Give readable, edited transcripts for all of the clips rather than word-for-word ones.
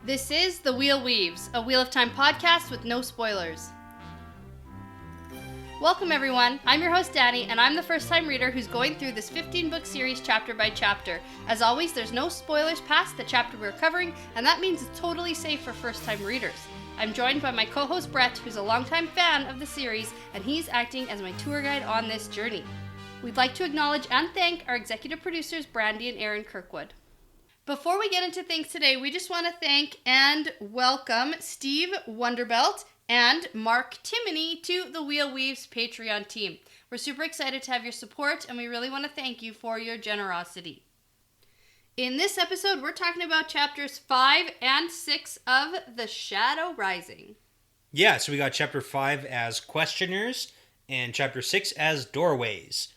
This is The Wheel Weaves, a Wheel of Time podcast with no spoilers. Welcome everyone, I'm your host Dani, and I'm the first time reader who's going through this 15-book series chapter by chapter. As always, there's no spoilers past the chapter we're covering, and that means it's totally safe for first-time readers. I'm joined by my co-host Brett, who's a longtime fan of the series, and he's acting as my tour guide on this journey. We'd like to acknowledge and thank our executive producers, Brandy and Aaron Kirkwood. Before we get into things today, we just want to thank and welcome Steve Wonderbelt and Mark Timmony to the Wheel Weaves Patreon team. We're super excited to have your support, and we really want to thank you for your generosity. In this episode, we're talking about chapters 5 and 6 of The Shadow Rising. Yeah, so we got chapter 5 as questioners and chapter 6 as doorways.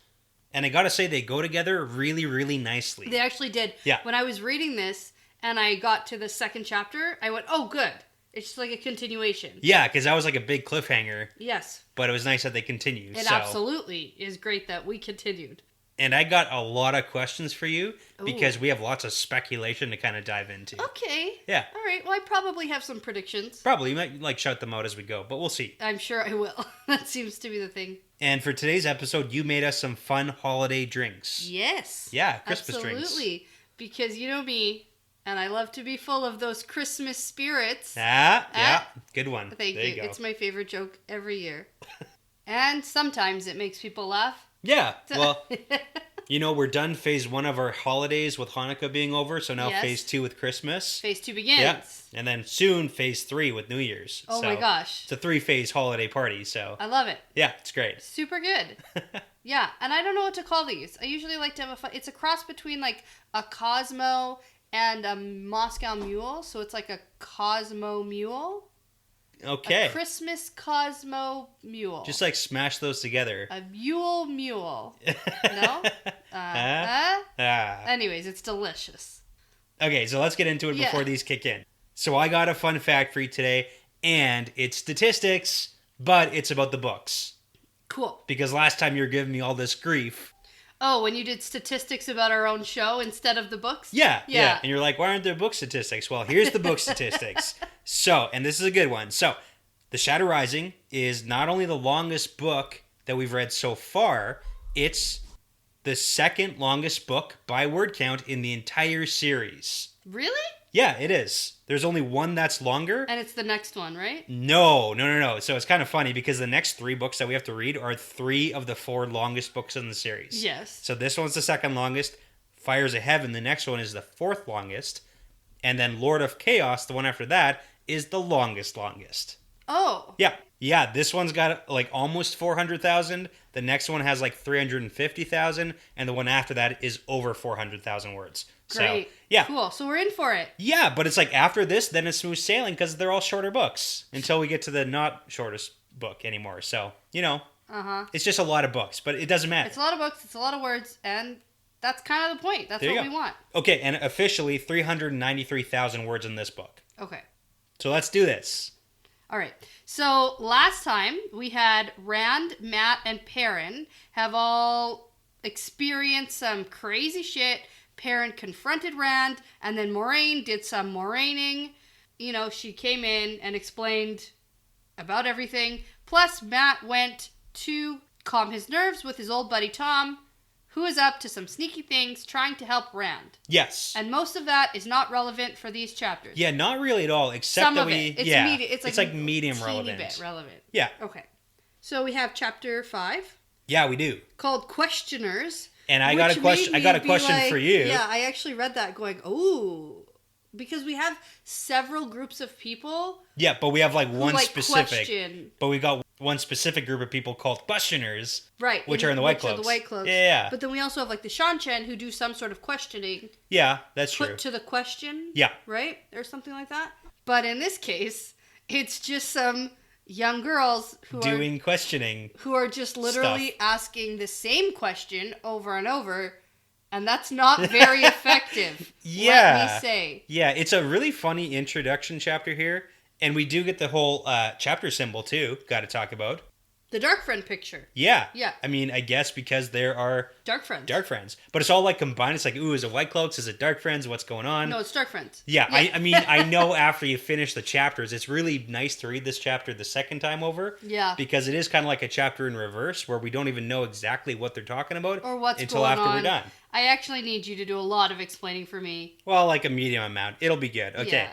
And I gotta say, they go together really, really nicely. They actually did. Yeah. When I was reading this and I got to the second chapter, I went, oh, good. It's just like a continuation. Yeah, because that was like a big cliffhanger. Yes. But it was nice that they continued. It absolutely is great that we continued. And I got a lot of questions for you because we have lots of speculation to kind of dive into. Okay. Yeah. All right. Well, I probably have some predictions. Probably. You might shout them out as we go, but we'll see. I'm sure I will. That seems to be the thing. And for today's episode, you made us some fun holiday drinks. Yes. Yeah, Christmas drinks. Absolutely. Because you know me, and I love to be full of those Christmas spirits. Yeah. Good one. Thank there you go. It's my favorite joke every year. And sometimes it makes people laugh. Yeah, well, you know, we're done phase 1 of our holidays with Hanukkah being over, so now Yes. phase 2 with Christmas. Phase 2 begins. Yeah, and then soon phase 3 with New Year's. Oh my gosh. It's a 3-phase holiday party, so. I love it. Yeah, it's great. Super good. Yeah, and I don't know what to call these. I usually like to have a fun... It's a cross between like a Cosmo and a Moscow Mule, so it's like a Cosmo Mule. Okay. A Christmas Cosmo Mule. Just like smash those together. A Mule. No? Anyways, it's delicious. Okay, so let's get into it before these kick in. So I got a fun fact for you today, and it's statistics, but it's about the books. Cool. Because last time you were giving me all this grief. Oh, when you did statistics about our own show instead of the books? Yeah. And you're like, why aren't there book statistics? Well, here's the book statistics. So, and this is a good one. So, The Shadow Rising is not only the longest book that we've read so far, it's the second longest book by word count in the entire series. Really? Yeah, it is. There's only one that's longer. And it's the next one, right? No. So it's kind of funny because the next 3 books that we have to read are 3 of the 4 longest books in the series. Yes. So this one's the second longest. Fires of Heaven, the next one, is the 4th longest. And then Lord of Chaos, the one after that, is the longest. Oh. Yeah, this one's got like almost 400,000. The next one has like 350,000. And the one after that is over 400,000 words. Great. So, yeah. Cool. So we're in for it. Yeah, but it's like after this, then it's smooth sailing because they're all shorter books until we get to the not shortest book anymore. So, you know, it's just a lot of books, but it doesn't matter. It's a lot of books. It's a lot of words. And that's kind of the point. That's what we want. Okay, and officially 393,000 words in this book. Okay. So let's do this. All right. So last time we had Rand, Matt, and Perrin have all experienced some crazy shit. Perrin confronted Rand, and then Moraine did some Moraining. You know, she came in and explained about everything. Plus, Matt went to calm his nerves with his old buddy Tom, who is up to some sneaky things trying to help Rand. Yes. And most of that is not relevant for these chapters. Yeah, not really at all, except some that of we... it. It's yeah, it's like medium teeny relevant. bit relevant. Yeah. Okay. So we have chapter 5. Yeah, we do. Called Questioners. And I got a question for you. Yeah, I actually read that going, ooh. Because we have several groups of people. Yeah, but we have like one specific. Question. But we got one specific group of people called questioners. Right. Which are in the White Cloaks. The White Cloaks. Yeah. But then we also have like the Shan-Chen who do some sort of questioning. Yeah, that's true. Put to the question. Yeah. Right? Or something like that. But in this case, it's just some young girls who doing questioning. Who are just literally asking the same question over and over. And that's not very effective, let me say. Yeah, it's a really funny introduction chapter here. And we do get the whole chapter symbol, too. Got to talk about. The dark friend picture. Yeah. Yeah. I mean, I guess because there are Dark friends. dark friends. But it's all like combined. It's like, ooh, is it White Cloaks? Is it dark friends? What's going on? No, it's dark friends. Yeah. I mean, I know after you finish the chapters, it's really nice to read this chapter the second time over. Yeah. Because it is kind of like a chapter in reverse where we don't even know exactly what they're talking about Or what's until going after on. we're done. I actually need you to do a lot of explaining for me. Well, like a medium amount. It'll be good. Okay. Yeah.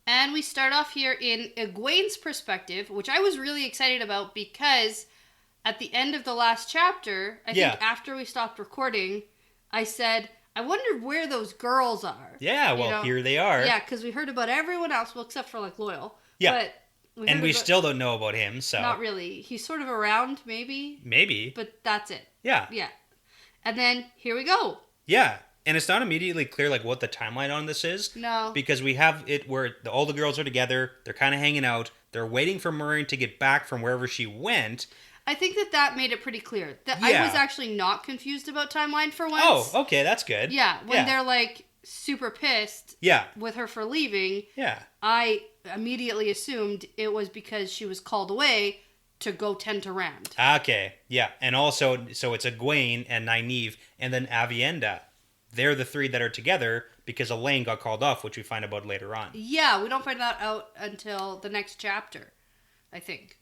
And we start off here in Egwene's perspective, which I was really excited about because at the end of the last chapter, I think after we stopped recording, I said, I wonder where those girls are. Yeah, well, here they are. Yeah, because we heard about everyone else, well, except for, like, Loyal. Yeah. But we still don't know about him, so. Not really. He's sort of around, maybe. Maybe. But that's it. Yeah. Yeah. And then, here we go. Yeah. And it's not immediately clear like what the timeline on this is. No. Because we have it where all the girls are together. They're kind of hanging out. They're waiting for Moiraine to get back from wherever she went. I think that made it pretty clear. That I was actually not confused about timeline for once. Oh, okay. That's good. Yeah. When they're like super pissed with her for leaving. Yeah. I immediately assumed it was because she was called away to go tend to Rand. Okay. Yeah. And also, so it's Egwene and Nynaeve and then Aviendha. They're the three that are together because Elaine got called off, which we find about later on. Yeah, we don't find that out until the next chapter, I think.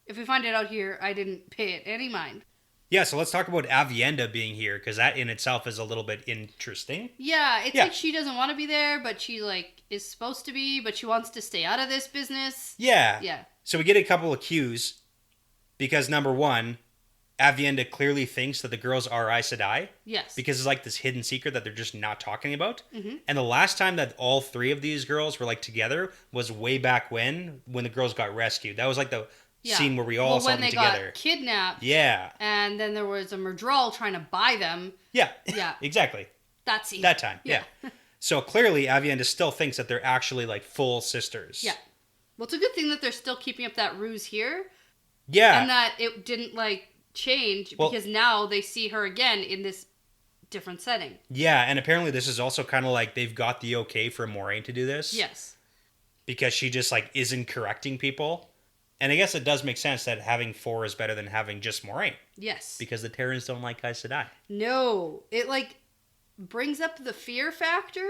If we find it out here, I didn't pay it any mind. Yeah, so let's talk about Aviendha being here, because that in itself is a little bit interesting. Yeah, it's like she doesn't want to be there, but she like is supposed to be, but she wants to stay out of this business. Yeah. Yeah. So we get a couple of cues, because number one, Aviendha clearly thinks that the girls are Aes Sedai. Yes. Because it's like this hidden secret that they're just not talking about. Mm-hmm. And the last time that all three of these girls were like together was way back when the girls got rescued. That was like the scene where we all saw them together. When they got kidnapped. Yeah. And then there was a Murdral trying to buy them. Yeah. Yeah. Exactly. That scene. That time. Yeah. So clearly Aviendha still thinks that they're actually like full sisters. Yeah. Well, it's a good thing that they're still keeping up that ruse here. Yeah. And that it didn't like change because now they see her again in this different setting. Yeah, and apparently this is also kind of like they've got the okay for Moiraine to do this. Yes. Because she just like isn't correcting people. And I guess it does make sense that having four is better than having just Moiraine. Yes. Because the Terrans don't like Aes Sedai. No. It like brings up the fear factor.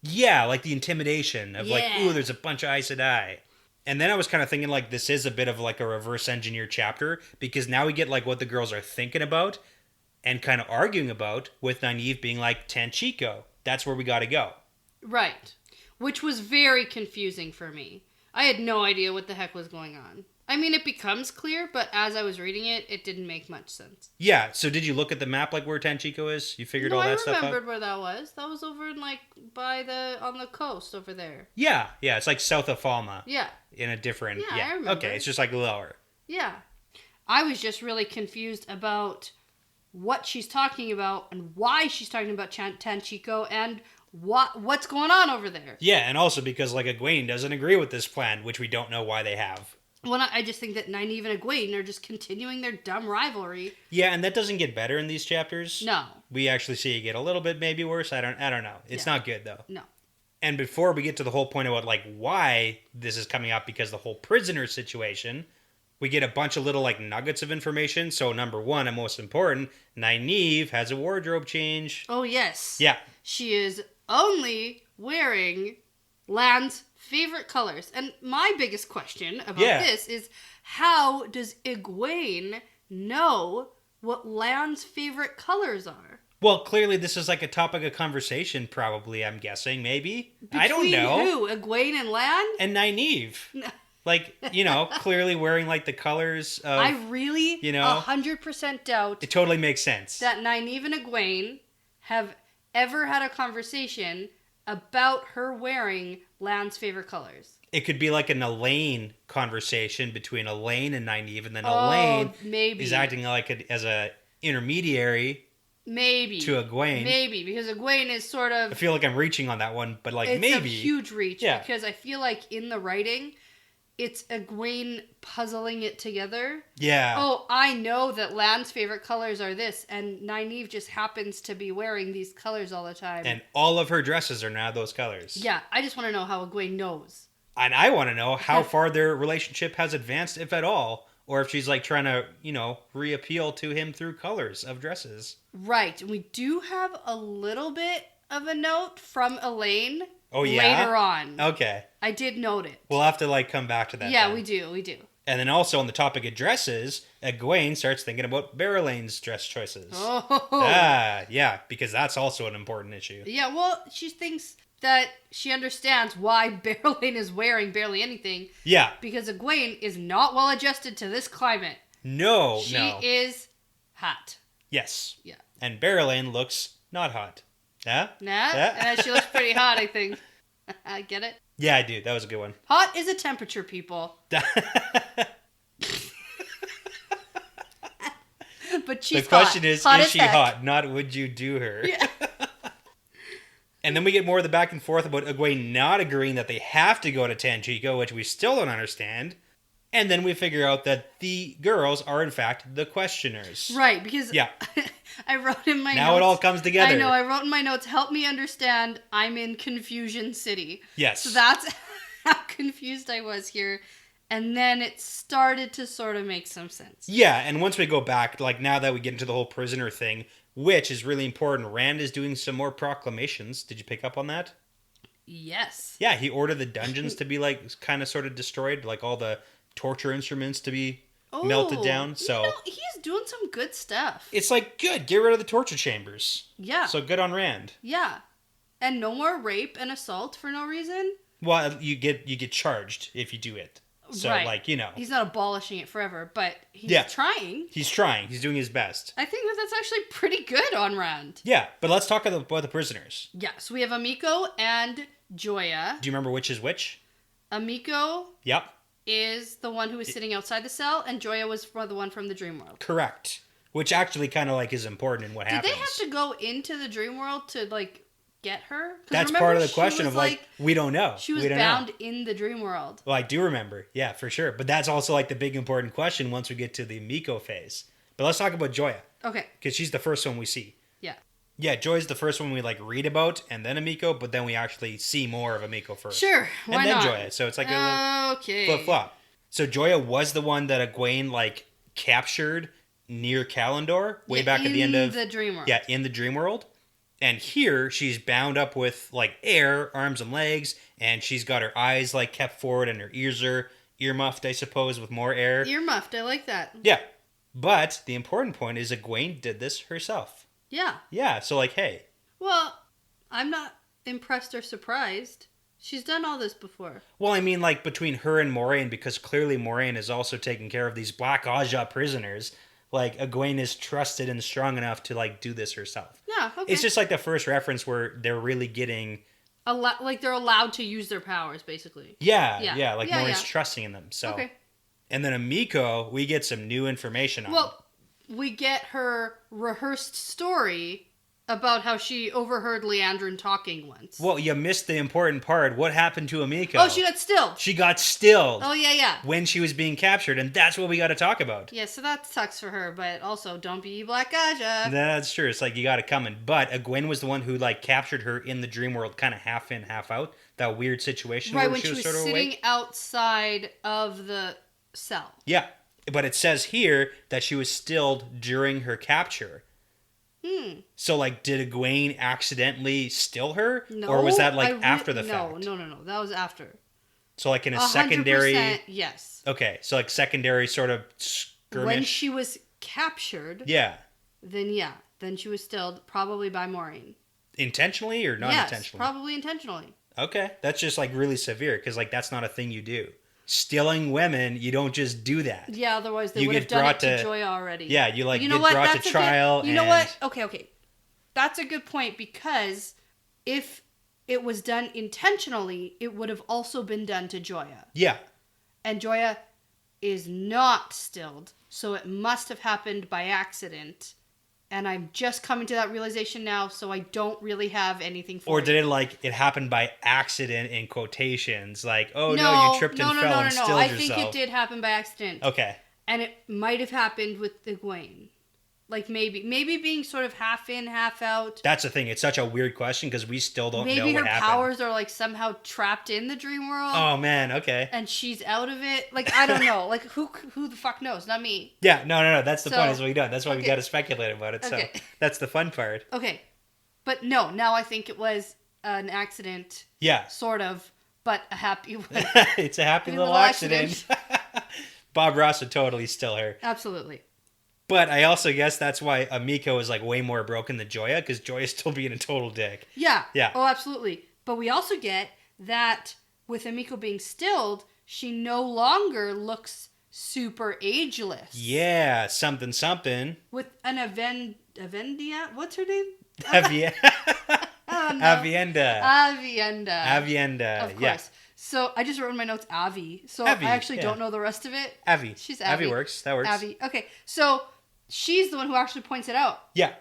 Yeah, like the intimidation of like, ooh, there's a bunch of Aes Sedai. And then I was kind of thinking like this is a bit of like a reverse engineer chapter because now we get like what the girls are thinking about and kind of arguing about with Nynaeve being like Tanchico. That's where we got to go. Right. Which was very confusing for me. I had no idea what the heck was going on. I mean, it becomes clear, but as I was reading it, it didn't make much sense. Yeah, so did you look at the map like where Tanchico is? You figured all that stuff out? I remembered where that was. That was over in like on the coast over there. Yeah, it's like south of Falma. Yeah. In a different... Yeah, I remember. Okay, it's just like lower. Yeah. I was just really confused about what she's talking about and why she's talking about Tanchico and what's going on over there. Yeah, and also because like Egwene doesn't agree with this plan, which we don't know why they have. Well, I just think that Nynaeve and Egwene are just continuing their dumb rivalry. Yeah, and that doesn't get better in these chapters. No. We actually see it get a little bit maybe worse. I don't know. It's not good though. No. And before we get to the whole point about like why this is coming up because the whole prisoner situation, we get a bunch of little like nuggets of information. So number one and most important, Nynaeve has a wardrobe change. Oh yes. Yeah. She is only wearing Lan's favorite colors. And my biggest question about this is how does Egwene know what Lan's favorite colors are? Well, clearly this is like a topic of conversation, probably, I'm guessing, maybe. Between I don't know. Who? Egwene and Lan? And Nynaeve. Like, clearly wearing like the colors of... I really 100% doubt... It totally makes sense. ...that Nynaeve and Egwene have ever had a conversation about her wearing Lan's favorite colors. It could be like an Elaine conversation between Elaine and Nynaeve, and then Elaine is acting like as a intermediary... Maybe. To Egwene. Maybe, because Egwene is sort of... I feel like I'm reaching on that one, but like it's maybe. It's a huge reach, because I feel like in the writing, it's Egwene puzzling it together. Yeah. Oh, I know that Lan's favorite colors are this, and Nynaeve just happens to be wearing these colors all the time. And all of her dresses are now those colors. Yeah, I just want to know how Egwene knows. And I want to know how far their relationship has advanced, if at all, or if she's like trying to, reappeal to him through colors of dresses. Right. And we do have a little bit of a note from Elaine. Oh, yeah? Later on. Okay. I did note it. We'll have to like come back to that. Yeah, then. we do. And then also on the topic of dresses, Egwene starts thinking about Berelane's dress choices. Oh. Yeah, because that's also an important issue. Yeah, well, she thinks that she understands why Berelane is wearing barely anything. Yeah. Because Egwene is not well adjusted to this climate. No. She is hot. Yes. Yeah. And Berelane looks not hot. Yeah? Nah? Yeah. She looks pretty hot, I think. I get it. Yeah, I do. That was a good one. Hot is a temperature, people. But she's hot. The question is she heck. hot? Not would you do her? Yeah. And then we get more of the back and forth about Egwene not agreeing that they have to go to Tanchico, which we still don't understand. And then we figure out that the girls are, in fact, the questioners. Right, because I wrote in my notes. Now it all comes together. I know, I wrote in my notes, help me understand, I'm in Confusion City. Yes. So that's how confused I was here. And then it started to sort of make some sense. Yeah, and once we go back, like now that we get into the whole prisoner thing, which is really important, Rand is doing some more proclamations. Did you pick up on that? Yes. Yeah, he ordered the dungeons to be like kind of sort of destroyed, like all the torture instruments to be melted down. So he's doing some good stuff. It's like, good, get rid of the torture chambers. Yeah. So good on Rand. Yeah. And no more rape and assault for no reason. Well, you get charged if you do it. So, right. He's not abolishing it forever, but he's trying. He's trying. He's doing his best. I think that's actually pretty good on Rand. Yeah, but let's talk about the prisoners. Yeah, so we have Amiko and Joya. Do you remember which is which? Amiko Yep. is the one who was sitting outside the cell, and Joya was the one from the dream world. Correct. Which actually kind of like is important in what happens. Did they have to go into the dream world to like get her? That's part of the question of like we don't know. She was bound in the dream world. Well, I do remember. Yeah, for sure. But that's also like the big important question once we get to the Miko phase. But let's talk about Joya. Okay. Because she's the first one we see. Yeah. Yeah, Joy's the first one we like read about, and then Amiko, but then we actually see more of Amiko first. Sure, why and then not? Joya. So it's like a little flip-flop. So Joya was the one that Egwene like captured near Kalendor way back at the end of the dream world. Yeah, in the dream world. And here she's bound up with like air, arms and legs, and she's got her eyes like kept forward and her ears are earmuffed, I suppose, with more air. Earmuffed, I like that. Yeah. But the important point is Egwene did this herself. Yeah. Yeah, so like, hey. Well, I'm not impressed or surprised. She's done all this before. Well, I mean, like, between her and Moraine, because clearly Moraine is also taking care of these Black Aja prisoners, like, Egwene is trusted and strong enough to, like, do this herself. Yeah, okay. It's just, like, the first reference where they're really getting... like, they're allowed to use their powers, basically. Yeah, like, Moraine's trusting in them, so... Okay. And then Amiko, we get some new information on. Well, we get her rehearsed story about how she overheard Leandrin talking once. Well, you missed the important part. What happened to Amiko? Oh, she got stilled. She got stilled. Oh, yeah. When she was being captured, and that's what we got to talk about. Yeah, so that sucks for her, but also don't be Black Aja. That's true. It's like you got it coming. But Egwene was the one who like captured her in the dream world, kind of half in, half out. That weird situation right, where when she was sort of sitting awake. outside of the cell. Yeah, but it says here that she was stilled during her capture. So, like, did Egwene accidentally still her? No. Or was that, like, after the fact? No. That was after. So, like, in a secondary... Yes. Okay, so, like, secondary sort of skirmish? When she was captured... Yeah. Then she was stilled, probably by Moraine. Intentionally or not intentionally? Yes, probably intentionally. Okay, that's just, like, really severe, because, like, that's not a thing you do. Stealing women, you don't just do that. Yeah, otherwise they would have done it to Joya already. Yeah, you like get brought to trial. You know what? Okay. That's a good point, because if it was done intentionally, it would have also been done to Joya. Yeah. And Joya is not stilled, so it must have happened by accident. And I'm just coming to that realization now, so I don't really have anything for Or you. did it happen by accident in quotations? Like, oh no, you tripped and fell and stilled yourself. I think it did happen by accident. Okay. And it might have happened with Egwene. Like maybe being sort of half in, half out. That's the thing. It's such a weird question because we still don't know what Maybe her happened. powers are like somehow trapped in the dream world. Oh man, okay. And she's out of it. Like I don't know. Like who the fuck knows? Not me. Yeah, no. That's the point. Is we don't. That's why we got to speculate about it. Okay. So that's the fun part. Okay, but no. Now I think it was an accident. Yeah. Sort of, but a happy one. It's a happy little accident. Bob Ross would totally steal her. Absolutely. But I also guess that's why Amiko is like way more broken than Joya, because Joya's still being a total dick. Yeah. Yeah. Oh, absolutely. But we also get that with Amiko being stilled, she no longer looks super ageless. Yeah, something. With an Avendia? What's her name? Avienda. Avienda. Of course. Yeah. So I just wrote in my notes Avi. So Avi, I actually don't know the rest of it. Avi. She's Avi. Avi works. That works. Avi. Okay. So she's the one who actually points it out. Yeah.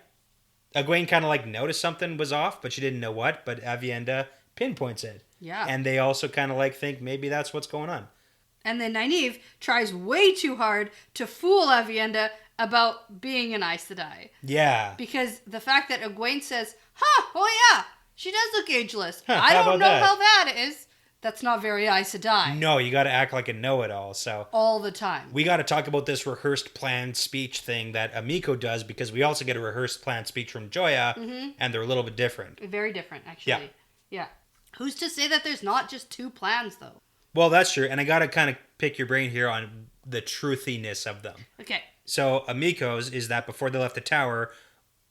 Egwene kind of like noticed something was off, but she didn't know what. But Avienda pinpoints it. Yeah. And they also kind of like think maybe that's what's going on. And then Nynaeve tries way too hard to fool Avienda about being an Aes Sedai. Yeah. Because the fact that Egwene says, oh yeah, she does look ageless. Huh, I how don't about know that? how that is. That's not very Aes Sedai. No, you got to act like a know-it-all. So All the time. we got to talk about this rehearsed planned speech thing that Amiko does, because we also get a rehearsed planned speech from Joya, and they're a little bit different. Very different, actually. Yeah. Who's to say that there's not just two plans, though? Well, that's true, and I got to kind of pick your brain here on the truthiness of them. Okay. So Amiko's is that before they left the tower,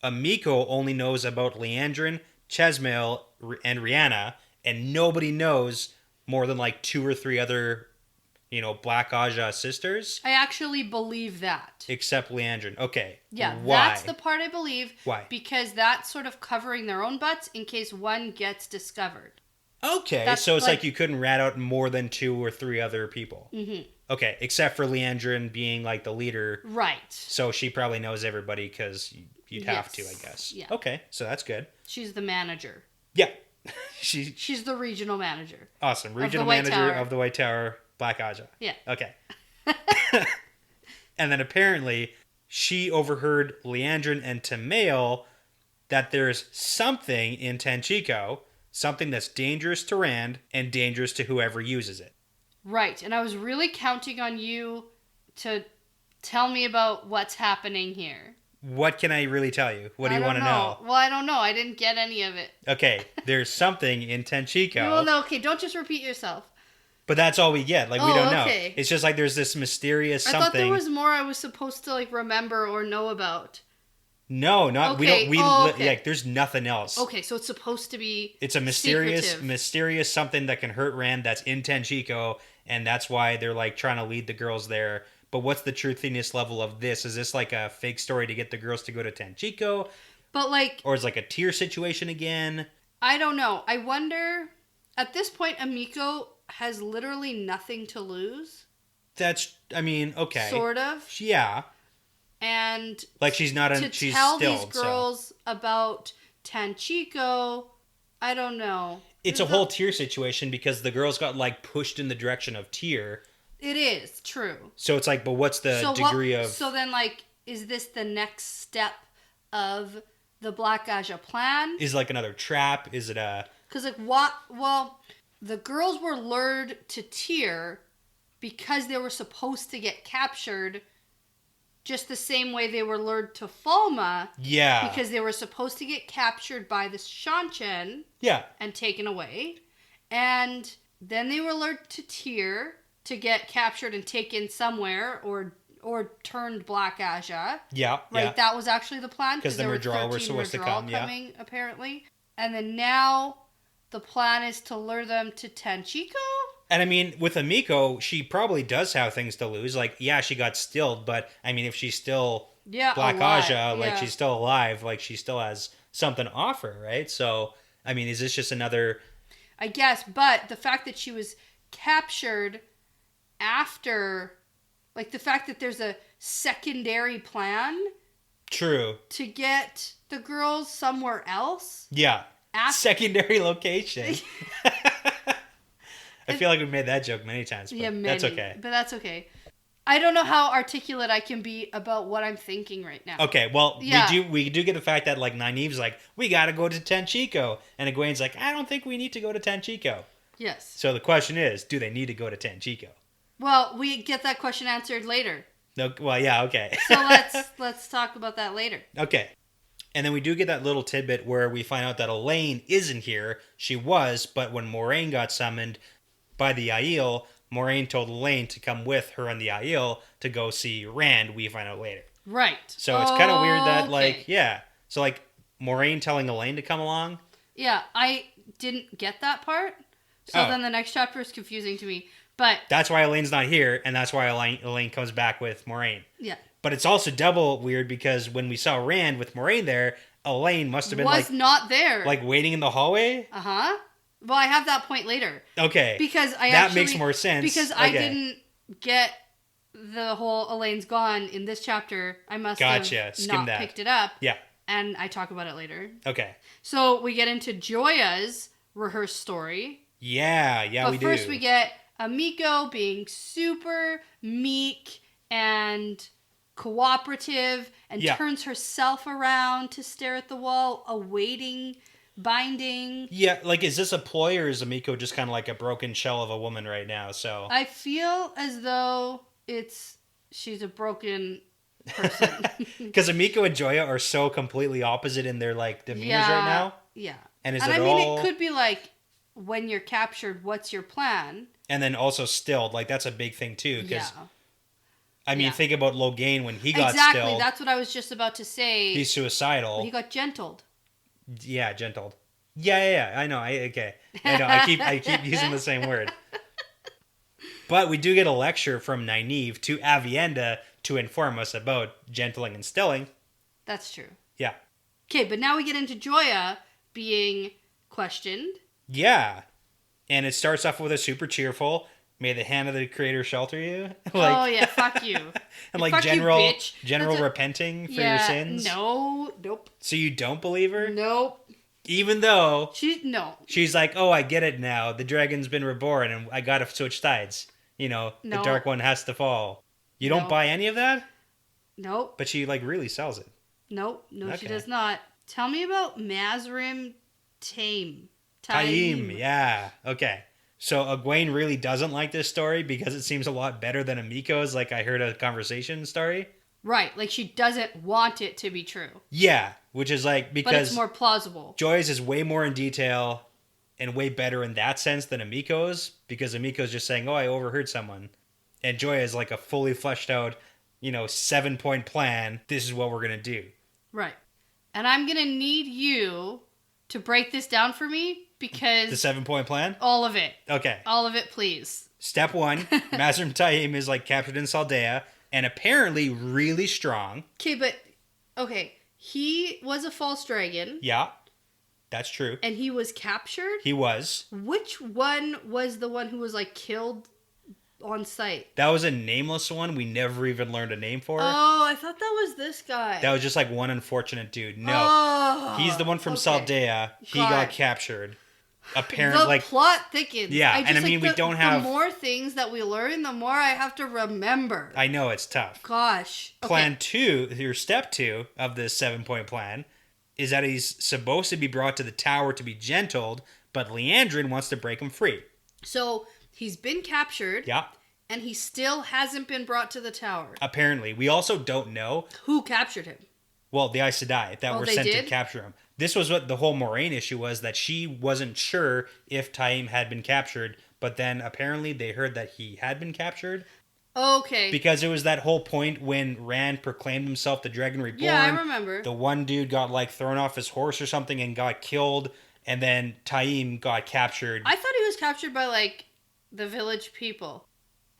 Amiko only knows about Leandrin, Chesmail, and Rihanna, and nobody knows more than like 2 or 3 other, Black Aja sisters. I actually believe that. Except Leandrin. Okay. Yeah, Why? that's the part I believe. Why? Because that's sort of covering their own butts in case one gets discovered. Okay, That's so it's like like you couldn't rat out more than 2 or 3 other people. Mm-hmm. Okay, except for Leandrin being like the leader. Right. So she probably knows everybody because you'd have to, I Yes. guess. Yeah. Okay, so that's good. She's the manager. Yeah. She's the regional manager. Awesome. Regional White manager Tower. of the White Tower, Black Aja. Yeah. Okay. And then apparently she overheard Leandrin and Tamael that there's something in Tanchico, something that's dangerous to Rand and dangerous to whoever uses it. Right. And I was really counting on you to tell me about what's happening here. What can I really tell you? What do you want to know? Well, I don't know. I didn't get any of it. Okay, there's something in Tanchico. Well, no, okay. Don't just repeat yourself. But that's all we get. Like, we Oh, don't know. okay. It's just like there's this mysterious something. I thought there was more I was supposed to, like, remember or know about. No, not Okay. we Oh, don't. okay. Like, there's nothing else. Okay, so it's supposed to be It's a secretive. mysterious something that can hurt Rand that's in Tanchico, and that's why they're like trying to lead the girls there. But what's the truthiness level of this? Is this like a fake story to get the girls to go to Tanchico? But, like, Or is it like a tier situation again? I don't know. I wonder, at this point, Amiko has literally nothing to lose. Okay. Sort of. Yeah. And Like she's not to she's tell stilled, these girls about Tanchico, I don't know. It's a whole tier situation because the girls got like pushed in the direction of tier. It is true. So it's like, but what's the degree of? So then, like, is this the next step of the Black Aja plan? Is it like another trap? Is it a? Because like what? Well, the girls were lured to tier because they were supposed to get captured. Just the same way they were lured to Falma. Yeah. Because they were supposed to get captured by the Shanchen. Yeah. And taken away. And then they were lured to Tyr to get captured and taken somewhere or turned Black Aja. Yeah. Right, yeah. that was actually the plan. Because the Murdral were supposed to come, coming, apparently. And then now the plan is to lure them to Tanchico? And I mean, with Amiko, she probably does have things to lose. Like, yeah, she got stilled, but I mean, if she's still Black alive. Aja, like Yeah. she's still alive, like she still has something to offer, right? So, I mean, is this just another? I guess, but the fact that she was captured after, like the fact that there's a secondary plan True. to get the girls somewhere else. Yeah. Secondary location. I feel like we've made that joke many times, but that's okay. But that's okay. I don't know how articulate I can be about what I'm thinking right now. Okay, well, Yeah. we do get the fact that, like, Nynaeve's like, we gotta go to Tenchico. And Egwene's like, I don't think we need to go to Tenchico. Yes. So the question is, do they need to go to Tenchico? Well, we get that question answered later. No, well, yeah, okay. So let's talk about that later. Okay. And then we do get that little tidbit where we find out that Elaine isn't here. She was, but when Moraine got summoned by the Aiel, Moraine told Elaine to come with her and the Aiel to go see Rand, we find out later. Right. So it's kind of weird that, Okay. like, yeah. So, like, Moraine telling Elaine to come along. Yeah, I didn't get that part. So Oh. then the next chapter is confusing to me. But, That's why Elaine's not here, and that's why Elaine comes back with Moraine. yeah. But it's also double weird because when we saw Rand with Moraine there, Elaine must have been, Was not there. like waiting in the hallway. Uh-huh. Well, I have that point later. Okay, Because I that actually... makes more sense. Because I Okay. didn't get the whole Elaine's gone in this chapter. I must Gotcha. have Skim not that. picked it up. Yeah. And I talk about it later. Okay. So we get into Joya's rehearsed story. Yeah, But we first do. we get Amiko being super meek and cooperative and Yeah. turns herself around to stare at the wall, awaiting binding. Yeah, like, is this a ploy or is Amiko just kind of like a broken shell of a woman right now? So I feel as though she's a broken person. because Amiko and Joya are so completely opposite in their, like, demeanors right now. Yeah. And is And it I mean, all? it could be like, when you're captured, what's your plan? And then also stilled, like, that's a big thing too. Yeah. Because I mean, Yeah. think about Logain when he got Exactly. stilled. That's what I was just about to say. He's suicidal. He got gentled. Yeah, gentled. Yeah. I know. Okay. I know. I keep using the same word. But we do get a lecture from Nynaeve to Avienda to inform us about gentling and stilling. That's true. Yeah. Okay, but now we get into Joya being questioned. Yeah. And it starts off with a super cheerful, may the hand of the creator shelter you. Oh yeah, fuck you. And like Fuck you, general bitch. That's a- repenting for your Yeah, sins. no, nope, So you don't believe her? nope. Even though No, she's like, oh, I get it now. The dragon's been reborn and I gotta switch sides. You know, No. the dark one has to fall. You don't No. buy any of that? nope, But she like really sells it. nope. No, Okay. she does not. Tell me about Mazrim Taim. Taim, yeah. Okay. So Egwene really doesn't like this story because it seems a lot better than Amiko's, like I heard a conversation story. Right, like she doesn't want it to be true, Yeah, which is like but it's because more plausible. Joy's is way more in detail and way better in that sense than Amiko's because Amiko's just saying, oh, I overheard someone. And Joy is like a fully fleshed out, 7-point plan. This is what we're going to do. Right, and I'm gonna need you to break this down for me because The 7-point plan? all of it, Okay. please. Step 1, Mazrim Taim is like captured in Saldea and apparently really strong. Okay, he was a false dragon. Yeah, that's true. And he was captured? He was. Which one was the one who was like killed on sight? That was a nameless one we never even learned a name for. Oh, I thought that was this guy. That was just like one unfortunate dude. No. Oh, He's the one from okay. Saldea. He Got got it. captured. The Apparently, plot thickens. Yeah, and I mean, we don't have- The more things that we learn, the more I have to remember. I know it's tough. Gosh. Okay. Plan 2, or step 2 of this 7-point plan, is that he's supposed to be brought to the tower to be gentled, but Leandrin wants to break him free. So he's been captured. Yeah, And he still hasn't been brought to the tower. apparently. We also don't know. Who captured him? Well, the Aes Sedai that Oh, were they sent to did? capture him. This was what the whole Moraine issue was, that she wasn't sure if Taim had been captured, but then apparently they heard that he had been captured. Okay. Because it was that whole point when Rand proclaimed himself the Dragon Reborn. Yeah, I remember. The one dude got like thrown off his horse or something and got killed, and then Taim got captured. I thought he was captured by like the village people.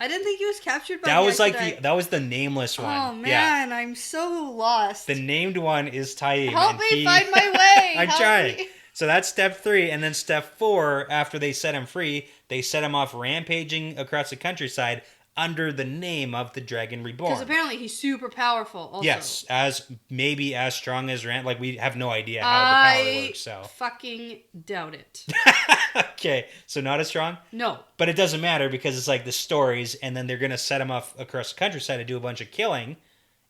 I didn't think he was captured by that the was like Aes Sedai. that was the nameless one. Oh Yeah. man, I'm so lost. The named one is Taim. Help and me he- find my way. I'm Help trying. me. So that's step 3, and then step 4, after they set him free, they set him off rampaging across the countryside under the name of the Dragon Reborn. Because apparently he's super powerful also. Yes, maybe as strong as Rand. Like, we have no idea how the power works, so. Fucking doubt it. Okay, so not as strong? No. But it doesn't matter because it's like the stories, and then they're going to set him up across the countryside to do a bunch of killing,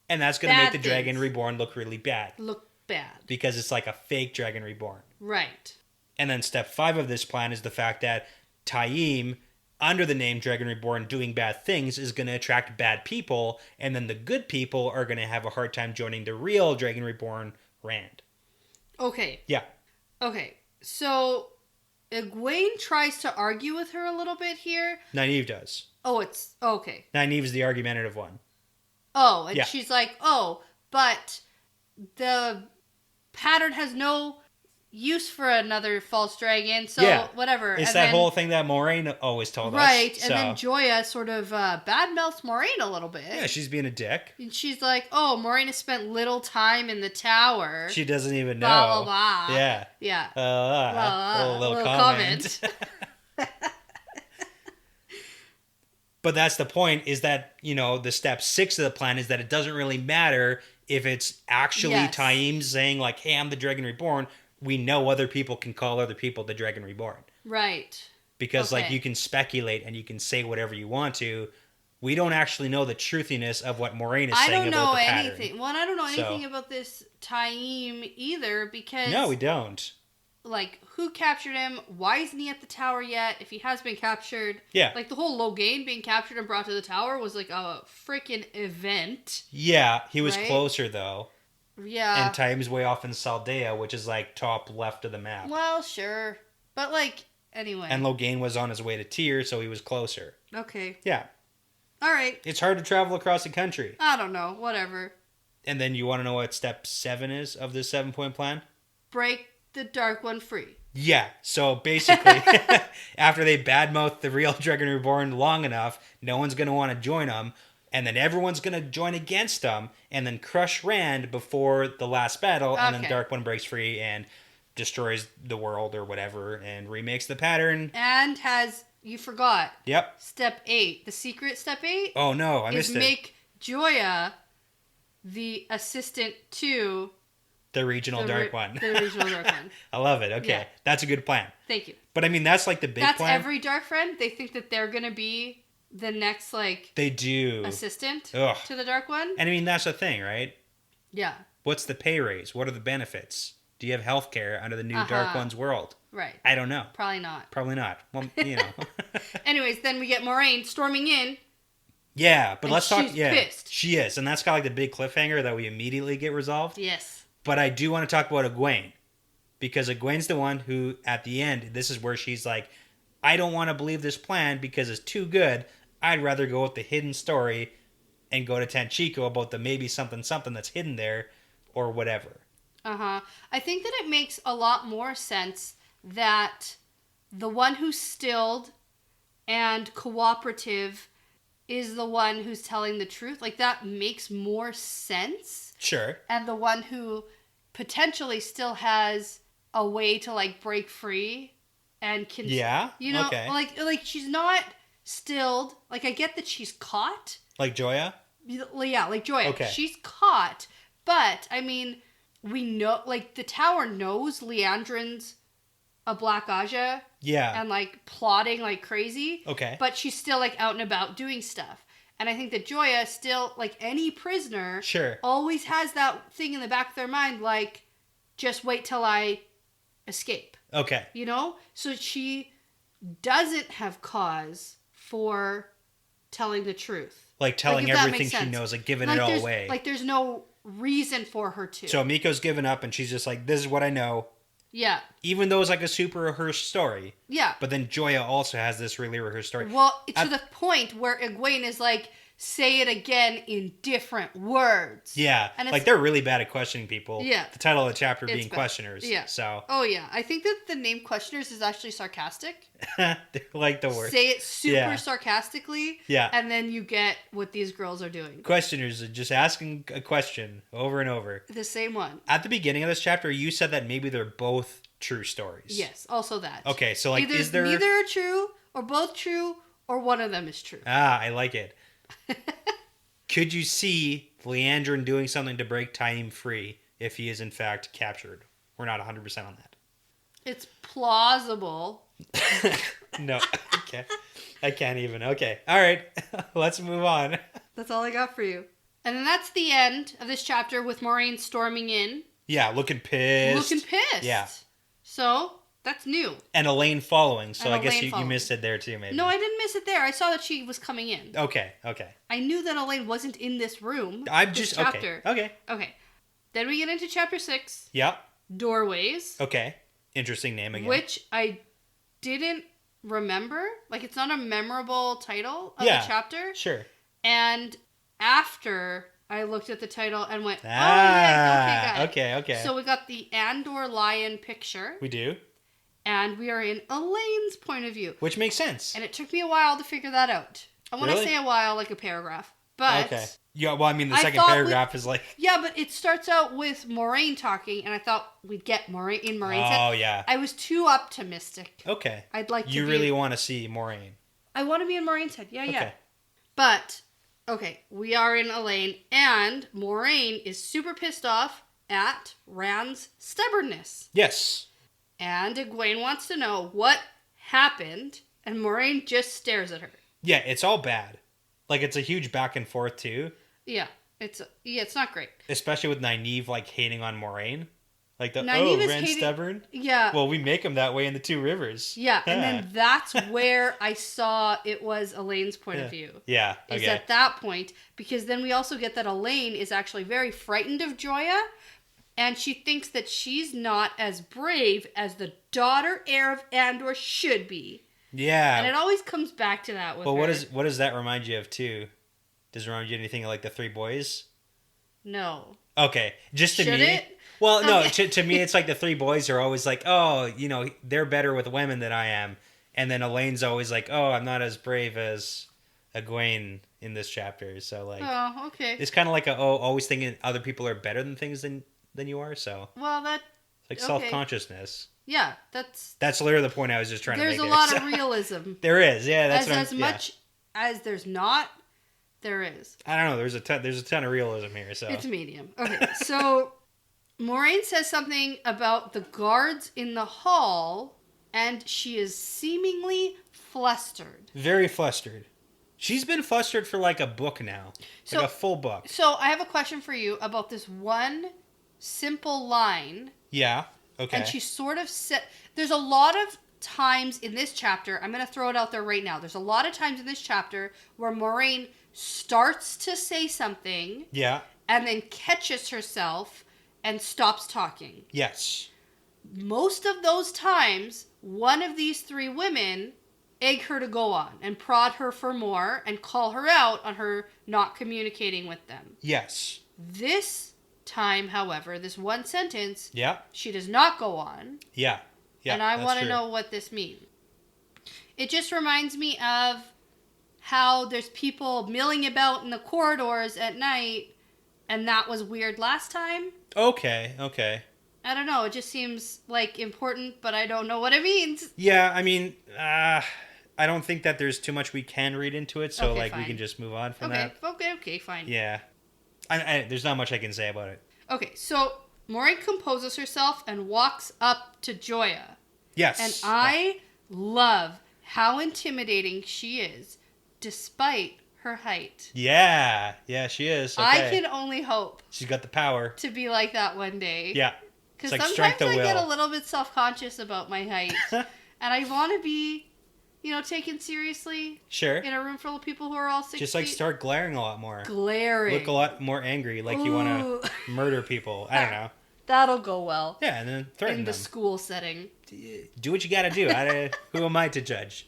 and that's going to make the Dragon Reborn look really bad. Look bad. Because it's like a fake Dragon Reborn. Right. And then step 5 of this plan is the fact that Taim, under the name Dragon Reborn, doing bad things is going to attract bad people, and then the good people are going to have a hard time joining the real Dragon Reborn, Rand. Okay. Yeah. Okay. So, Egwene tries to argue with her a little bit here. Nynaeve does. Oh, it's... Okay. Nynaeve is the argumentative one. Oh, and she's like, oh, but the pattern has no use for another false dragon, so whatever. It's and that then, whole thing that Moraine always told us. Right, and then Joya sort of badmouths Moraine a little bit. Yeah, she's being a dick. And she's like, oh, Moraine has spent little time in the tower. She doesn't even know. Blah, blah, blah. Yeah. Yeah. A little comment. But that's the point, is that, the step 6 of the plan is that it doesn't really matter if it's actually Taim saying, like, hey, I'm the Dragon Reborn. We know other people can call other people the Dragon Reborn. Right. Because, like, you can speculate and you can say whatever you want to. We don't actually know the truthiness of what Moraine is saying about the pattern. I don't know anything. Well, I don't know anything about this Taim either, because... No, we don't. Like, who captured him? Why isn't he at the tower yet? If he has been captured. Yeah. Like, the whole Logain being captured and brought to the tower was, like, a freaking event. Yeah, he was closer, though. Yeah. And Taim's way off in Saldea, which is, like, top left of the map. Well, sure. But, like, anyway. And Logain was on his way to Tyr, so he was closer. Okay. Yeah. All right. It's hard to travel across the country. I don't know. Whatever. And then you want to know what step 7 is of this 7-point plan? Break the Dark One free. Yeah. So basically, after they badmouth the real Dragon Reborn long enough, no one's going to want to join them. And then everyone's going to join against them and then crush Rand before the last battle. Okay. And then Dark One breaks free and destroys the world or whatever and remakes the pattern. And has, you forgot. Yep. Step 8. The secret step 8. Oh, no. I missed it. Is make Joya the assistant to... The regional Dark One. The regional Dark One. I love it. Okay. Yeah. That's a good plan. Thank you. But I mean, that's like the big plan. That's every Dark Friend. They think that they're going to be the next, like... They do. Assistant to the Dark One. And I mean, that's the thing, right? Yeah. What's the pay raise? What are the benefits? Do you have healthcare under the new Dark One's world? Right. I don't know. Probably not. Probably not. Well, Anyways, then we get Moraine storming in. Yeah, but let's talk... She's pissed. She is. And that's kind of like the big cliffhanger that we immediately get resolved. Yes. But I do want to talk about Egwene. Because Egwene's the one who, at the end, this is where she's like, I don't want to believe this plan because it's too good. I'd rather go with the hidden story and go to Tanchico about the maybe something that's hidden there or whatever. Uh-huh. I think that it makes a lot more sense that the one who's stilled and cooperative is the one who's telling the truth. Like, that makes more sense. Sure. And the one who potentially still has a way to, like, break free and can... Yeah? You know, okay. like she's not stilled. Like, I get that she's caught. Like Joya? Yeah, like Joya. Okay. She's caught. But, I mean, we know... Like, the tower knows Leandrin's a Black Aja. Yeah. And, like, plotting like crazy. Okay. But she's still, like, out and about doing stuff. And I think that Joya still, like any prisoner, always has that thing in the back of their mind, like, just wait till I escape. Okay. You know? So she doesn't have cause for telling the truth. Like telling everything she knows, like giving it all away. Like there's no reason for her to. So Miko's given up and she's just like, this is what I know. Yeah. Even though it's like a super rehearsed story. Yeah. But then Joya also has this really rehearsed story. Well, to the point where Egwene is like, say it again in different words. Yeah. And like, they're really bad at questioning people. Yeah. The title of the chapter being Questioners. Yeah. So. Oh, yeah. I think that the name Questioners is actually sarcastic. They're like the worst. Say it super sarcastically. Yeah. And then you get what these girls are doing. Questioners are just asking a question over and over. The same one. At the beginning of this chapter, you said that maybe they're both true stories. Yes. Also that. Okay. So like, is there... Neither are true or both true Or one of them is true. Ah, I like it. Could you see Leandrin doing something to break Time free if he is in fact captured? We're not 100% on that. It's plausible. No, okay. I can't even. Okay. All right. Let's move on. That's all I got for you. And then that's the end of this chapter with Moiraine storming in. Yeah, looking pissed. Yeah. So, that's new. And Elaine following, so And I guess Elaine you following. missed it there too, maybe. No, I didn't miss it there. I saw that she was coming in. Okay. I knew that Elaine wasn't in this room. I'm this just... chapter. Okay. Then we get into chapter 6. Yep. Doorways. Okay. Interesting name again. Which I didn't remember. Like, it's not a memorable title of the chapter. Sure. And after I looked at the title and went, oh, yeah, Okay. So we got the Andor lion picture. We do. And we are in Elaine's point of view. Which makes sense. And it took me a while to figure that out. And when I say a while, like a paragraph. But... Okay. Yeah, well, I mean, the second paragraph is like... Yeah, but it starts out with Moiraine talking, and I thought we'd get Moiraine's head. Oh, yeah. I was too optimistic. Okay. I'd like to You really want to see Moiraine. I want to be in Moiraine's head. Yeah. Okay. But, okay, we are in Elaine, and Moiraine is super pissed off at Rand's stubbornness. Yes. And Egwene wants to know what happened, and Moiraine just stares at her. Yeah, it's all bad. Like, it's a huge back and forth, too. Yeah, it's not great. Especially with Nynaeve, like, hating on Moiraine. Like, Rand's stubborn? Yeah. Well, we make him that way in the Two Rivers. Yeah, and then that's where I saw it was Elaine's point of view. Yeah, okay. Is at that point, because then we also get that Elaine is actually very frightened of Joya, and she thinks that she's not as brave as the daughter heir of Andor should be. Yeah. And it always comes back to that with her. What does that remind you of, too? Does it remind you of anything like the Three Boys? No. Okay. Just to Should me... it? Well, no, to me, it's like the Three Boys are always like, oh, you know, they're better with women than I am. And then Elaine's always like, oh, I'm not as brave as Egwene in this chapter. So, like... Oh, okay. It's kind of like always thinking other people are better than things than you are, so... Well, that... Like self-consciousness. Yeah, that's literally the point I was just trying to make. There's a lot of realism. There is, yeah. That's as much as there's not, there is. I don't know. There's a ton of realism here. So it's medium. Okay, so Moiraine says something about the guards in the hall, and she is seemingly flustered. Very flustered. She's been flustered for like a book now, like a full book. So I have a question for you about this one simple line. Yeah. Okay. And she sort of said, there's a lot of times in this chapter, I'm going to throw it out there right now. There's a lot of times in this chapter where Moiraine starts to say something. Yeah. And then catches herself and stops talking. Yes. Most of those times, one of these three women egg her to go on and prod her for more and call her out on her not communicating with them. Yes. This time, however, this one sentence, she does not go on. Yeah. And I want to know what this means. It just reminds me of how there's people milling about in the corridors at night, and that was weird last time. Okay. I don't know. It just seems like important, but I don't know what it means. Yeah, I mean, I don't think that there's too much we can read into it, so fine. we can just move on from that. Okay, fine. Yeah. There's not much I can say about it. Okay, so Moiraine composes herself and walks up to Joya. Yes. And I love how intimidating she is, despite her height. Yeah, she is. Okay. I can only hope. She's got the power. To be like that one day. Yeah. Because sometimes I get a little bit self-conscious about my height. And I want to be, taken seriously. Sure. In a room full of people who are all 6 feet. Just start glaring a lot more. Glaring. Look a lot more angry, like you want to murder people. I don't know. That'll go well. Yeah, and then threaten them. In the school setting. Do what you got to do. Who am I to judge?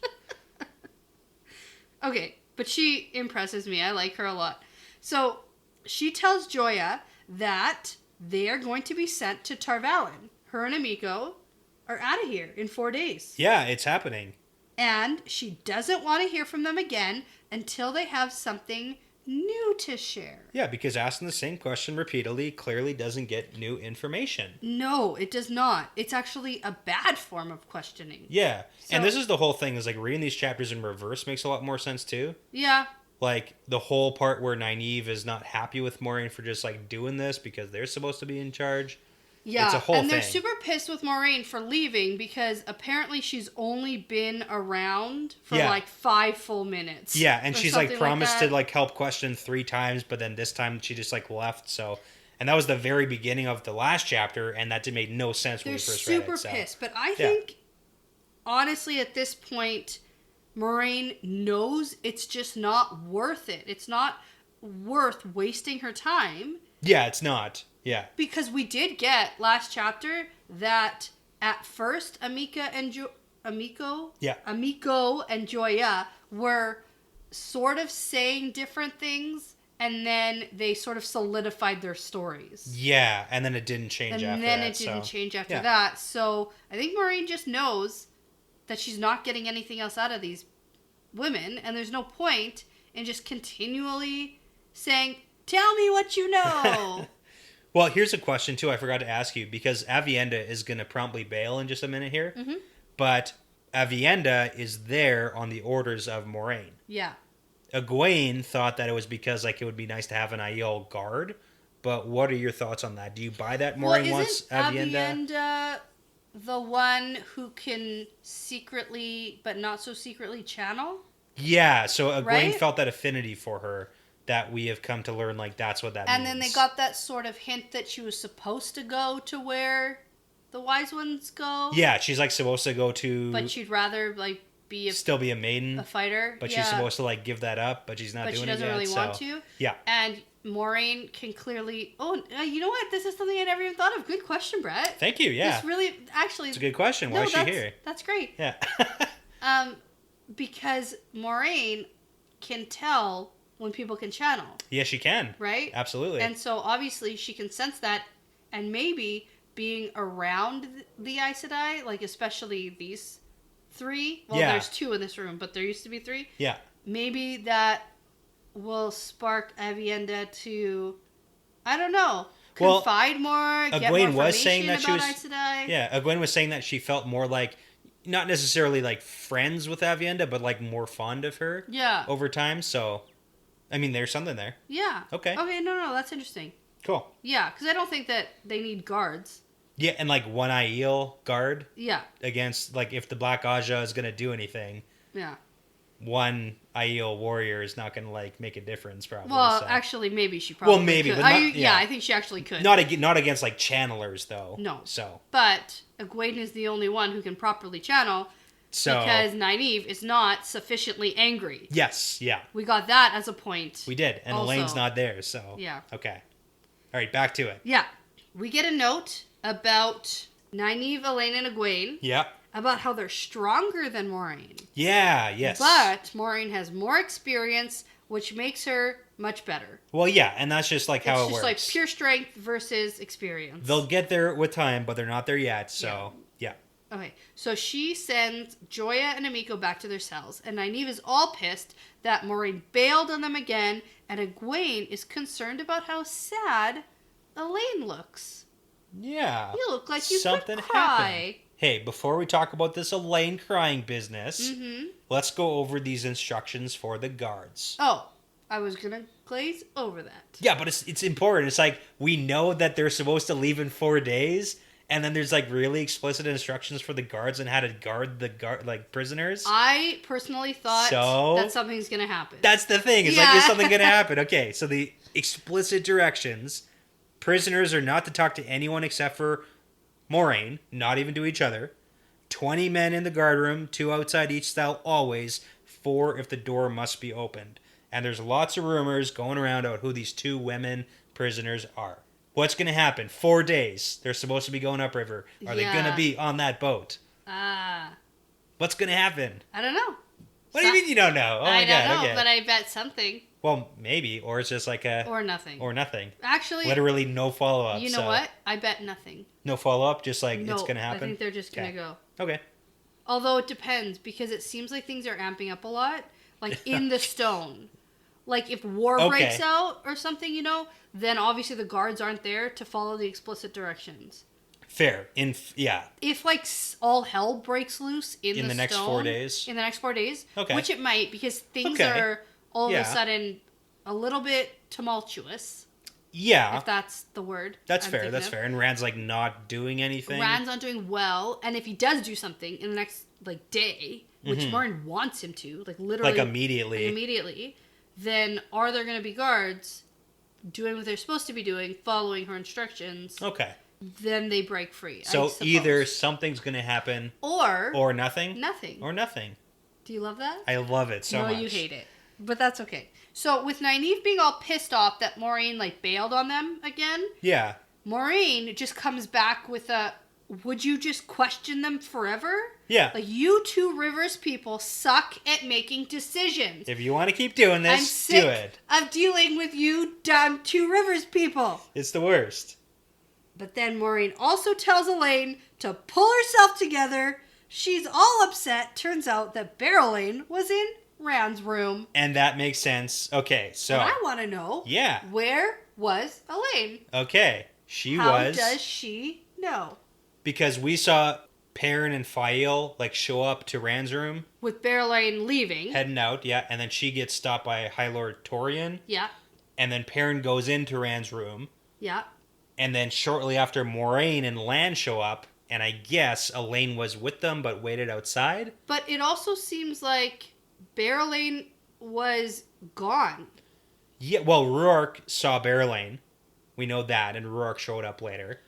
Okay, but she impresses me. I like her a lot. So she tells Joya that they are going to be sent to Tarvalin. Her and Amiko are out of here in 4 days. Yeah, it's happening. And she doesn't want to hear from them again until they have something new to share. Yeah, because asking the same question repeatedly clearly doesn't get new information. No, it does not. It's actually a bad form of questioning. Yeah, So, and this is the whole thing, is like reading these chapters in reverse makes a lot more sense too. Yeah. Like the whole part where Nynaeve is not happy with Moiraine for just like doing this because they're supposed to be in charge. Yeah, it's a whole and they're thing. super pissed with Moiraine for leaving because apparently she's only been around for like 5 full minutes. Yeah, and she's like promised like to like help question 3 times, but then this time she just like left. So, and that was the very beginning of the last chapter, and that made no sense when we first read it. They're super pissed, but I think honestly at this point, Moiraine knows it's just not worth it. It's not worth wasting her time. Yeah, it's not. Yeah. Because we did get last chapter that at first Amiko and Joya were sort of saying different things, and then they sort of solidified their stories. Yeah, and then it didn't change after that. And then it didn't change after that. So I think Moiraine just knows that she's not getting anything else out of these women, and there's no point in just continually saying, "Tell me what you know." Well, here's a question, too, I forgot to ask you, because Avienda is going to promptly bail in just a minute here. Mm-hmm. But Avienda is there on the orders of Moiraine. Yeah. Egwene thought that it was because like it would be nice to have an Aiel guard. But what are your thoughts on that? Do you buy that Moiraine wants Avienda the one who can secretly, but not so secretly, channel? Yeah, so Egwene right? felt that affinity for her. That we have come to learn, like, that's what that means. And then they got that sort of hint that she was supposed to go to where the wise ones go. Yeah, she's, like, supposed to go to... But she'd rather, like, still be a maiden. A fighter. But she's supposed to, like, give that up, but she's not doing it yet. But she doesn't really want to. Yeah. And Moiraine can clearly... Oh, you know what? This is something I never even thought of. Good question, Brett. Thank you, yeah. This really... Actually... It's a good question. Why is she here? That's great. Yeah. Because Moiraine can tell... when people can channel. Yes, she can. Right? Absolutely. And so, obviously, she can sense that, and maybe being around the Aes Sedai, like, especially these 3, well, there's 2 in this room, but there used to be 3. Yeah. Maybe that will spark Avienda to, I don't know, confide more, get more information about Aes Sedai. Yeah, Egwene was saying that she felt more like, not necessarily, like, friends with Avienda, but, like, more fond of her. Yeah. Over time, so... I mean, there's something there. Yeah. Okay, no, that's interesting. Cool. Yeah, because I don't think that they need guards. Yeah, and like one Aiel guard. Yeah. Against, like, if the Black Aja is going to do anything. Yeah. One Aiel warrior is not going to, like, make a difference, probably. Well, actually, maybe she probably maybe, could. but not, yeah, I think she actually could. Not against, like, channelers, though. No. So. But Egwene is the only one who can properly channel. So, because Nynaeve is not sufficiently angry. Yes, yeah. We got that as a point. We did, and also. Elaine's not there, so. Yeah. Okay. All right, back to it. Yeah. We get a note about Nynaeve, Elaine, and Egwene. Yeah. About how they're stronger than Moiraine. Yeah, yes. But Moiraine has more experience, which makes her much better. Well, yeah, and that's just like how it works. It's just like pure strength versus experience. They'll get there with time, but they're not there yet, so yeah. Okay, so she sends Joya and Amiko back to their cells, and Nynaeve is all pissed that Moiraine bailed on them again, and Egwene is concerned about how sad Elaine looks. Yeah. You look like you Something could cry. happened. Hey, before we talk about this Elaine crying business, let's go over these instructions for the guards. Oh, I was gonna glaze over that. Yeah, but it's important. It's like, we know that they're supposed to leave in 4 days, and then there's like really explicit instructions for the guards on how to guard the prisoners. I personally thought that something's gonna happen. That's the thing. It's like, is something gonna happen? Okay, so the explicit directions: prisoners are not to talk to anyone except for Moiraine, not even to each other. 20 men in the guard room, 2 outside each cell always, 4 if the door must be opened. And there's lots of rumors going around about who these 2 women prisoners are. What's going to happen? 4 days. They're supposed to be going upriver. Are they going to be on that boat? What's going to happen? I don't know. What do you mean you don't know? Oh my God. I don't know, okay. but I bet something. Well, maybe. Or it's just like a... Or nothing. Or nothing. Actually... Literally no follow-up. You know what? I bet nothing. No follow-up? Just like it's going to happen? I think they're just going to go. Okay. Although it depends, because it seems like things are amping up a lot. Like in the stone. Like, if war Okay. breaks out or something, you know, then obviously the guards aren't there to follow the explicit directions. Fair. Yeah. If, like, all hell breaks loose in the next 4 days? In the next 4 days. Okay. Which it might, because things Okay. are all of Yeah. a sudden a little bit tumultuous. Yeah. If that's the word. That's I'm fair. thinking That's of. fair. And Rand's like not doing anything. Rand's not doing well, and if he does do something in the next like day, which Maureen wants him to, like literally, Like immediately, then are there going to be guards doing what they're supposed to be doing, following her instructions? Okay. Then they break free. I So suppose. either something's going to happen or nothing. nothing. Or nothing. Do you love that? I love it so much. No, you hate it. But that's okay. So with Nynaeve being all pissed off that Maureen like bailed on them again, Yeah. Maureen just comes back with a, would you just question them forever? Yeah. Like, you two Rivers people suck at making decisions. If you want to keep doing this, I'm sick do it. of dealing with you dumb two Rivers people. It's the worst. But then Maureen also tells Elaine to pull herself together. She's all upset. Turns out that Barrelane was in Rand's room. And that makes sense. Okay, so. And I want to know. Yeah. Where was Elaine? Okay. How does she know? Because we saw Perrin and Fael like show up to Rand's room. With Barrelane leaving. Heading out, yeah. And then she gets stopped by High Lord Torian. Yeah. And then Perrin goes into Rand's room. Yeah. And then shortly after, Moraine and Lan show up. And I guess Elaine was with them but waited outside. But it also seems like Barrelane was gone. Yeah, well, Rourke saw Barrelane. We know that, and Rourke showed up later.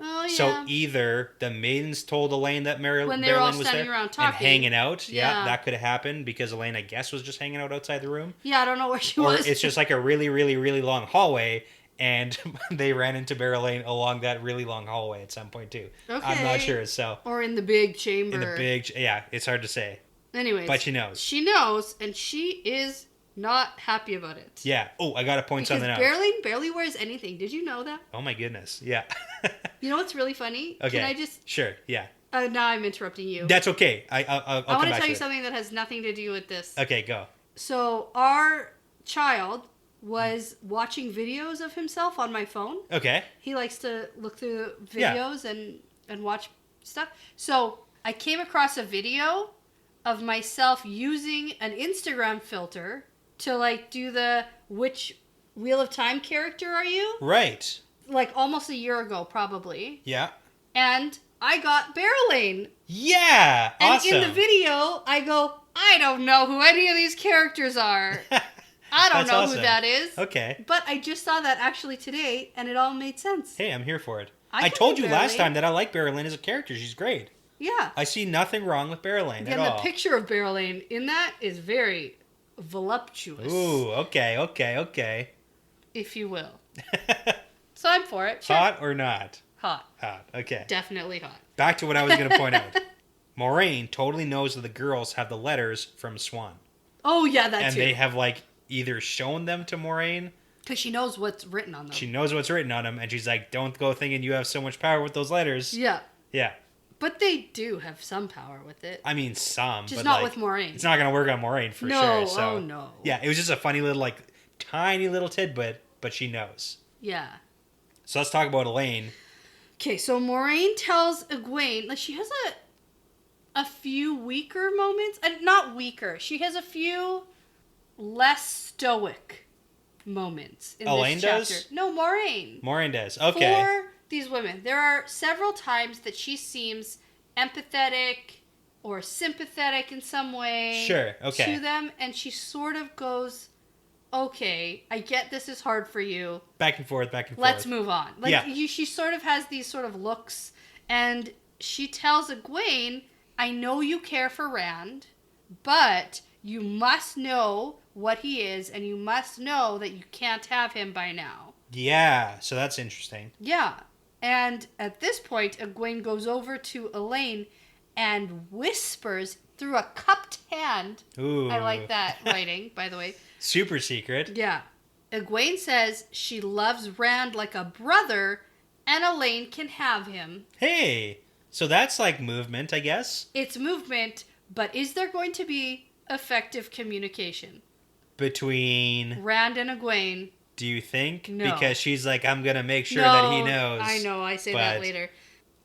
Oh, yeah. So either the maidens told Elaine that When they were all Barrelane was standing there around talking. and hanging out. Yeah, Yeah. that could have happened because Elaine, I guess, was just hanging out outside the room. Yeah, I don't know where she Or was. it's just like a really, really, really long hallway, and they ran into Barrelane along that really long hallway at some point too. Okay. I'm not sure. So Or in the big chamber. in the big, yeah, it's hard to say. Anyways. But she knows. She knows, and she is not happy about it. Yeah. Oh, I got to point Because something out. Barrelane barely wears anything. Did you know that? Oh my goodness. Yeah. You know what's really funny? Okay. Can I just... Sure. Yeah. now I'm interrupting you. That's okay. I'll I come want to back tell you it. something that has nothing to do with this. Okay, go. So our child was watching videos of himself on my phone. Okay. He likes to look through Yeah. videos and watch stuff. So I came across a video of myself using an Instagram filter to like do the which Wheel of Time character are you? Right. Like almost a year ago, probably. Yeah. And I got Barrelane. Yeah. And Awesome. in the video, I go, I don't know who any of these characters are. I don't That's know awesome. who that is. Okay. But I just saw that actually today, and it all made sense. Hey, I'm here for it. I I can told do you last Barrelane. time that I like Barrelane as a character. She's great. Yeah. I see nothing wrong with Barrelane at And all. the picture of Barrelane in that is very voluptuous, Ooh, okay. if you will. So I'm for it. Sure. Hot or not? Hot. Hot. Okay. Definitely hot. Back to what I was going to point out. Moraine totally knows that the girls have the letters from Swan. Oh, yeah, that And too. they have like either shown them to Moraine. Because she knows what's written on them. She knows what's written on them. And she's like, don't go thinking you have so much power with those letters. Yeah. Yeah. But they do have some power with it. I mean, some. Just but not like, with Moraine. It's not going to work on Moraine for No, sure. So, oh no. Yeah, it was just a funny little, like, tiny little tidbit, but she knows. Yeah. So let's talk about Elaine. Okay, so Moraine tells Egwene, like, she has a few weaker moments. Not weaker. She has a few less stoic moments in Elaine this chapter. does? No, Moraine. Moraine does. Okay. For these women, there are several times that she seems empathetic or sympathetic in some way Sure, okay. to them, and she sort of goes, okay, I get this is hard for you. Back and forth. Let's move on. Like, Yeah. she sort of has these sort of looks, and she tells Egwene, I know you care for Rand, but you must know what he is, and you must know that you can't have him by now. Yeah, so that's interesting. Yeah. And at this point, Egwene goes over to Elaine and whispers through a cupped hand. Ooh. I like that writing, by the way. Super secret. Yeah. Egwene says she loves Rand like a brother, and Elaine can have him. Hey, so that's like movement, I guess. It's movement, but is there going to be effective communication? between Rand and Egwene. Do you think? No. Because she's like, I'm going to make sure that he knows. I know, I say that later.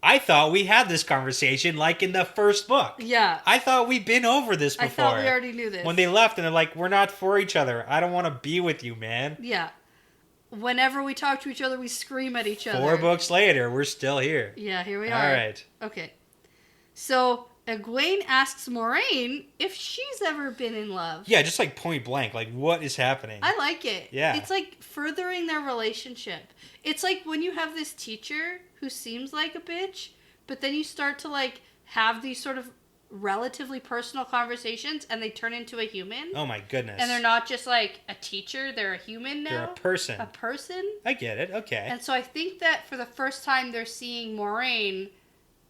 I thought we had this conversation like in the first book. Yeah. I thought we'd been over this before. I thought we already knew this. When they left and they're like, we're not for each other. I don't want to be with you, man. Yeah. Whenever we talk to each other, we scream at each other. 4 books later, we're still here. Yeah, here we are. All right. Okay. So, Egwene asks Moraine if she's ever been in love. Yeah, just like point blank. Like, what is happening? I like it. Yeah. It's like furthering their relationship. It's like when you have this teacher who seems like a bitch, but then you start to like have these sort of relatively personal conversations and they turn into a human. Oh my goodness. And they're not just like a teacher, they're a human now. They're a person. A person. I get it. Okay. And so I think that for the first time they're seeing Moraine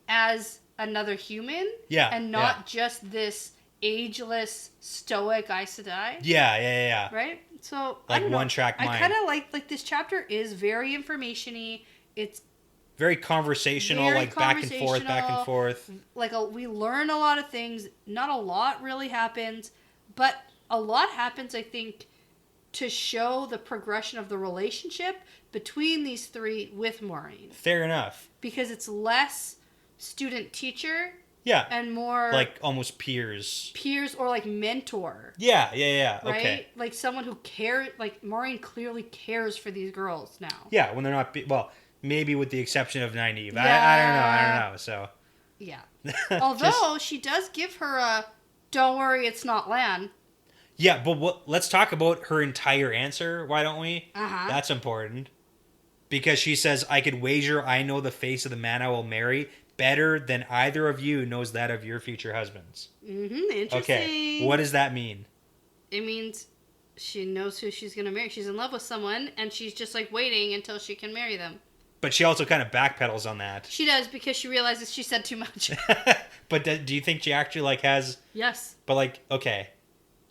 as another human. Yeah. And not just this ageless, stoic Aes Sedai. Yeah. Right? So like I don't know. one-track mind. I kind of like this chapter is very information-y. It's very conversational, very like back and forth. Like we learn a lot of things. Not a lot really happens, but a lot happens, I think, to show the progression of the relationship between these three with Moraine. Fair enough. Because it's less student-teacher. Yeah. And more like almost peers. Peers or like mentor. Yeah. Right? Okay. Like someone who cares, like Moraine clearly cares for these girls now. Yeah, when they're not, maybe with the exception of Nynaeve. Yeah. I don't know, so. Yeah. Although she does give her a, don't worry, it's not Lan. Yeah, but let's talk about her entire answer, why don't we? Uh-huh. That's important. Because she says, I could wager I know the face of the man I will marry better than either of you knows that of your future husbands. Interesting. Okay, what does that mean? It means she knows who she's going to marry. She's in love with someone, and she's just like waiting until she can marry them. But she also kind of backpedals on that. She does, because she realizes she said too much. But do you think she actually like has... Yes. But like, okay,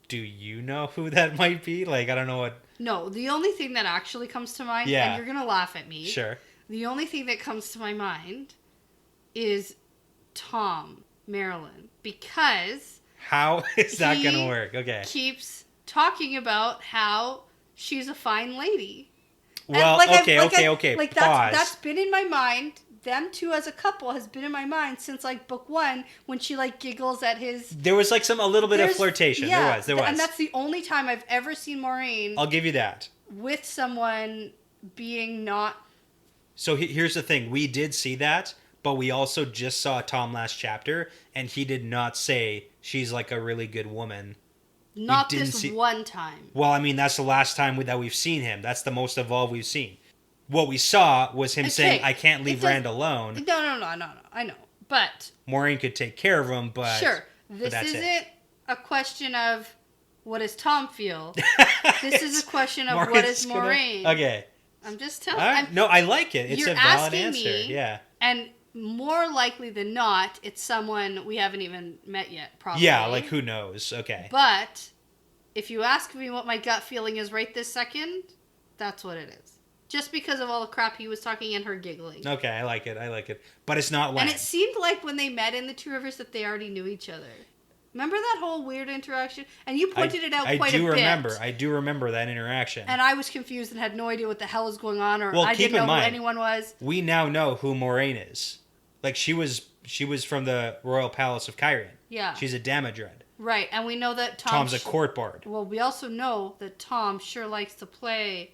do you know who that might be? Like, I don't know what... No, the only thing that actually comes to mind, and you're going to laugh at me. Sure. The only thing that comes to my mind is Tom Marilyn, because how is that going to work? Okay. Keeps talking about how she's a fine lady. Well, okay. Like pause. that's been in my mind. Them two as a couple has been in my mind since like book 1 when she like giggles at his. There was like a little bit of flirtation. Yeah, there was. And that's the only time I've ever seen Moraine. I'll give you that. With someone being not. So here's the thing: we did see that. But we also just saw Tom last chapter, and he did not say she's like a really good woman. Not this one time. Well, I mean, that's the last time that we've seen him. That's the most evolved we've seen. What we saw was him saying, I can't leave Rand alone. No. I know. But... Maureen could take care of him, but... Sure. This isn't a question of what does Tom feel. This is a question of what is Moraine. Okay. I'm just telling you. No, I like it. It's a valid answer. Me, and... More likely than not, it's someone we haven't even met yet, probably. Yeah, like who knows? Okay. But if you ask me what my gut feeling is right this second, that's what it is. Just because of all the crap he was talking and her giggling. Okay, I like it. But it's not Lan. And it seemed like when they met in the Two Rivers that they already knew each other. Remember that whole weird interaction? And you pointed it out quite a bit. I do remember that interaction. And I was confused and had no idea what the hell was going on, or I didn't know who anyone was. We now know who Moraine is. Like, she was from the Royal Palace of Cairhien. Yeah. She's a Damodred. Right, and we know that Tom's a court bard. Well, we also know that Tom sure likes to play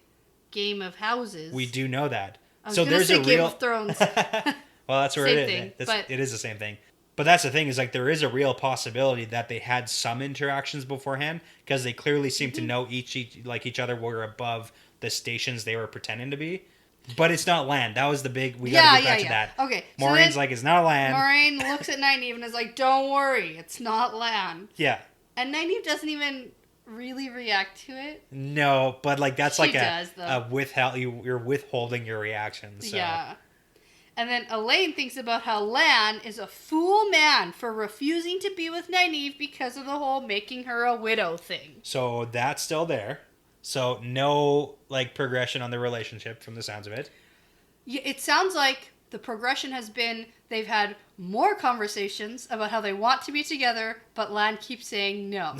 Game of Houses. We do know that. I was so there's a Game of Thrones. Well, that's where same it is. Thing, it is the same thing. But that's the thing, is like there is a real possibility that they had some interactions beforehand, because they clearly seem to know each other were above the stations they were pretending to be. But it's not Lan. That was the big... We gotta get back to that. Okay. Moraine's like, it's not Lan. Moraine looks at Nynaeve and is like, don't worry, it's not Lan. Yeah. And Nynaeve doesn't even really react to it. No, but like that's she like does, a withheld... You're withholding your reaction. So. Yeah. And then Elaine thinks about how Lan is a fool man for refusing to be with Nynaeve because of the whole making her a widow thing. So that's still there. So no like progression on the relationship from the sounds of it. Yeah, it sounds like the progression has been they've had more conversations about how they want to be together, but Lan keeps saying no.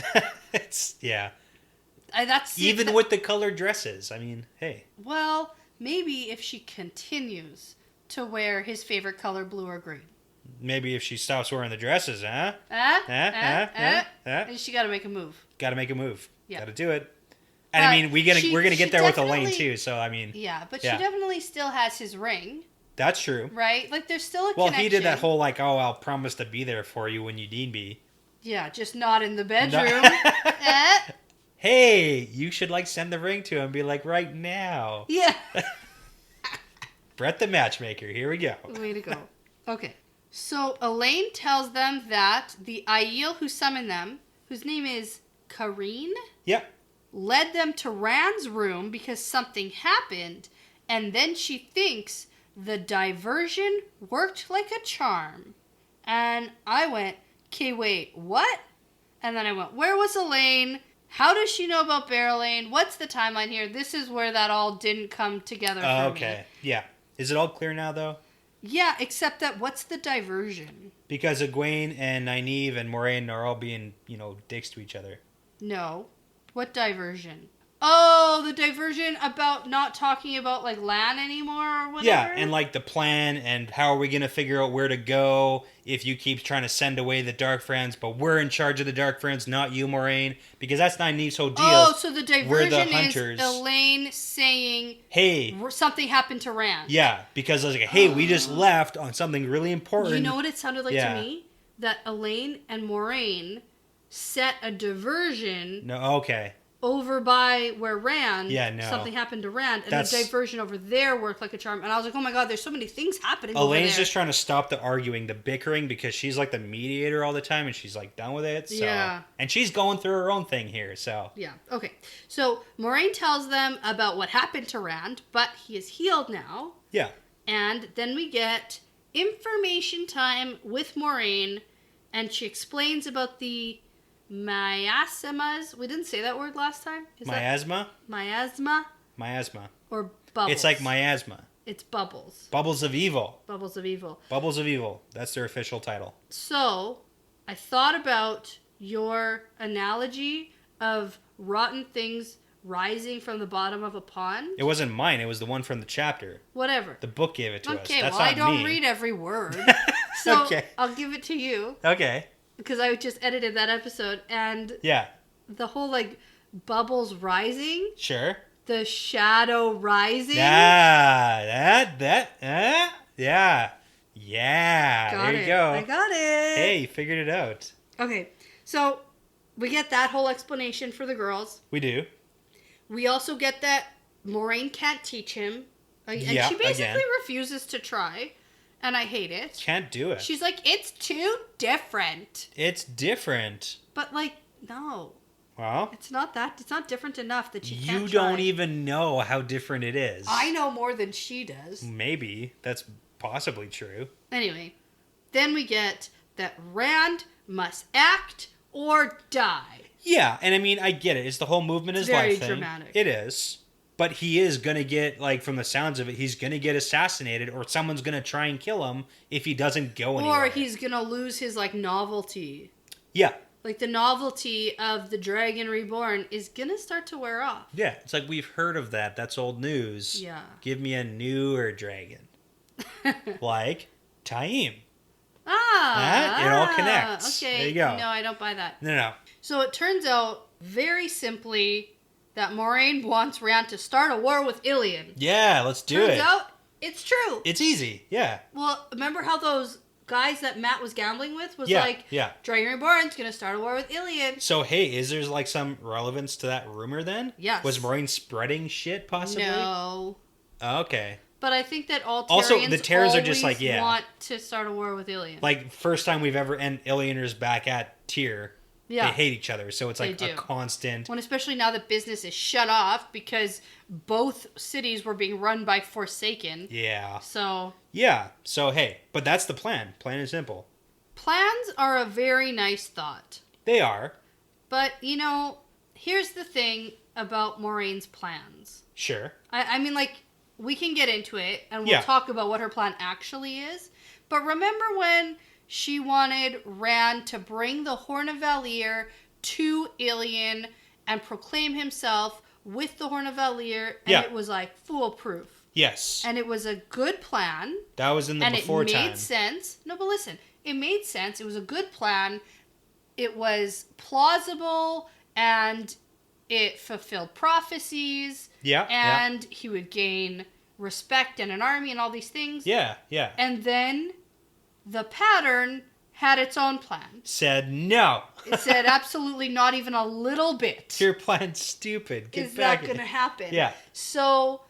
Yeah. That's Even with the colored dresses. I mean, hey. Well, maybe if she continues to wear his favorite color, blue or green. Maybe if she stops wearing the dresses, huh? And she got to make a move. Got to make a move. Yeah. Got to do it. And I mean, we're gonna get there with Elaine too. So I mean, yeah, but she definitely still has his ring. That's true. Right? Like there's still a connection. Well, he did that whole like, oh, I'll promise to be there for you when you need me. Yeah, just not in the bedroom. Hey, you should like send the ring to him and be like, right now. Yeah. Brett the matchmaker. Here we go. Way to go. Okay. So Elaine tells them that the Aiel who summoned them, whose name is Kareen, led them to Rand's room because something happened, and then she thinks the diversion worked like a charm. And I went, okay, wait, what? And then I went, where was Elaine? How does she know about Barrelane? What's the timeline here? This is where that all didn't come together for me. Okay, yeah. Is it all clear now, though? Yeah, except that what's the diversion? Because Egwene and Nynaeve and Moraine are all being, dicks to each other. No. What diversion? Oh, the diversion about not talking about, like, Lan anymore or whatever? Yeah, and, like, the plan and how are we going to figure out where to go if you keep trying to send away the Dark Friends, but we're in charge of the Dark Friends, not you, Moraine. Because that's Nynaeve's whole deal. Oh, so the diversion the hunters. is Elaine saying, hey, something happened to Rand. Yeah, because I was like, hey, we just left on something really important. You know what it sounded like to me? That Elaine and Moraine set a diversion. No, okay. Over by where Rand, something happened to Rand, and the diversion over there worked like a charm. And I was like, oh my god, there's so many things happening over there. Elaine's just trying to stop the arguing, the bickering, because she's like the mediator all the time, and she's like done with it. So. Yeah. And she's going through her own thing here, so. Yeah, okay. So Moraine tells them about what happened to Rand, but he is healed now. Yeah. And then we get information time with Moraine, and she explains about the miasmas. We didn't say that word last time. Miasma? Miasma? Miasma. Or bubbles. It's like miasma. It's bubbles. Bubbles of evil. Bubbles of evil. Bubbles of evil. That's their official title. So, I thought about your analogy of rotten things rising from the bottom of a pond. It wasn't mine. It was the one from the chapter. Whatever. The book gave it to us. Okay, That's well, not I don't me. read every word. So, okay. I'll give it to you. Okay. Because I just edited that episode, and the whole, like, bubbles rising. Sure. The shadow rising. Yeah. Yeah. Got there it. you go. I got it. Hey, you figured it out. Okay, so we get that whole explanation for the girls. We do. We also get that Moraine can't teach him. And she basically refuses to try. And I hate it. Can't do it. She's like, it's too different. It's different. But, like, no. Well, it's not different enough that she can't You try. don't even know how different it is. I know more than she does. Maybe. That's possibly true. Anyway, then we get that Rand must act or die. Yeah, and I mean, I get it. It's the whole movement is life thing. Very dramatic. It is. But he is going to get, like, from the sounds of it, he's going to get assassinated, or someone's going to try and kill him if he doesn't go anywhere. Or he's going to lose his, like, novelty. Yeah. Like, the novelty of the Dragon Reborn is going to start to wear off. Yeah, it's like, we've heard of that. That's old news. Yeah. Give me a newer dragon. Like Taim. It all connects. Okay. There you go. No, I don't buy that. No. So it turns out, very simply, that Moraine wants Rand to start a war with Ilion. Yeah, let's do it. Turns out, it's true. It's easy, yeah. Well, remember how those guys that Matt was gambling with was Dragon Reborn's gonna start a war with Ilion. So, hey, is there, like, some relevance to that rumor, then? Yes. Was Moraine spreading shit, possibly? No. Okay. But I think that all Tyrians also, the Terrans are just like, want to start a war with Ilion. Like, first time we've ever... And Ilioners back at Tyr. Yeah. They hate each other, so it's like a constant... Well, especially now that business is shut off because both cities were being run by Forsaken. Yeah. So... Yeah. So, hey. But that's the plan. Plan is simple. Plans are a very nice thought. They are. But, here's the thing about Moraine's plans. Sure. I mean, like, we can get into it, and we'll talk about what her plan actually is. But remember when she wanted Rand to bring the Horn of Valir to Ilion and proclaim himself with the Horn of Valir, and it was like foolproof. Yes. And it was a good plan. That was in the before time. And it made sense. No, but listen. It made sense. It was a good plan. It was plausible, and it fulfilled prophecies. Yeah. And he would gain respect and an army and all these things. Yeah. And then the pattern had its own plan. Said no. It said absolutely not even a little bit. Your plan's stupid. Get Is back that going to happen? Yeah. So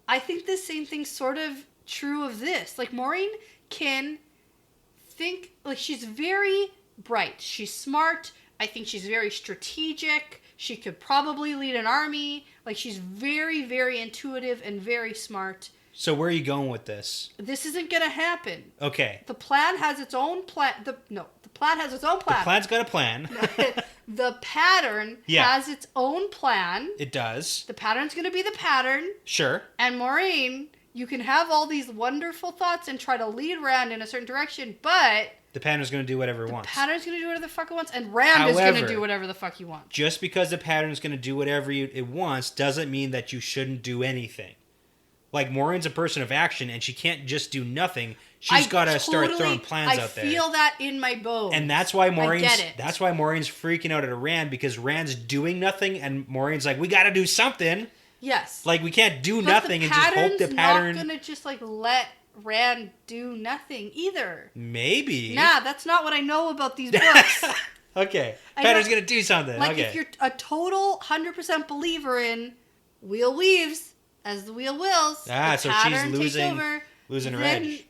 I think the same thing's sort of true of this. Like, Moiraine can think, like, she's very bright. She's smart. I think she's very strategic. She could probably lead an army. Like, she's very, very intuitive and very smart. So where are you going with this? This isn't going to happen. Okay. The plan has its own plan. The plan has its own plan. The plan's got a plan. The pattern has its own plan. It does. The pattern's going to be the pattern. Sure. And Moiraine, you can have all these wonderful thoughts and try to lead Rand in a certain direction, but the pattern's going to do whatever it wants. The pattern's going to do whatever the fuck it wants, and Rand is going to do whatever the fuck he wants. Just because the pattern's going to do whatever it wants doesn't mean that you shouldn't do anything. Like, Moraine's a person of action, and she can't just do nothing. She's got to start throwing plans out there. I feel that in my bones. And that's why Moraine's freaking out at Rand, because Rand's doing nothing, and Moraine's like, we got to do something. Yes. Like, we can't do nothing and just hope the pattern... not going to just, like, let Rand do nothing either. Maybe. Nah, that's not what I know about these books. Okay. Pattern's going to do something. Like, okay. if you're a total 100% believer in wheel weaves... as the wheel wills, so she's losing her edge.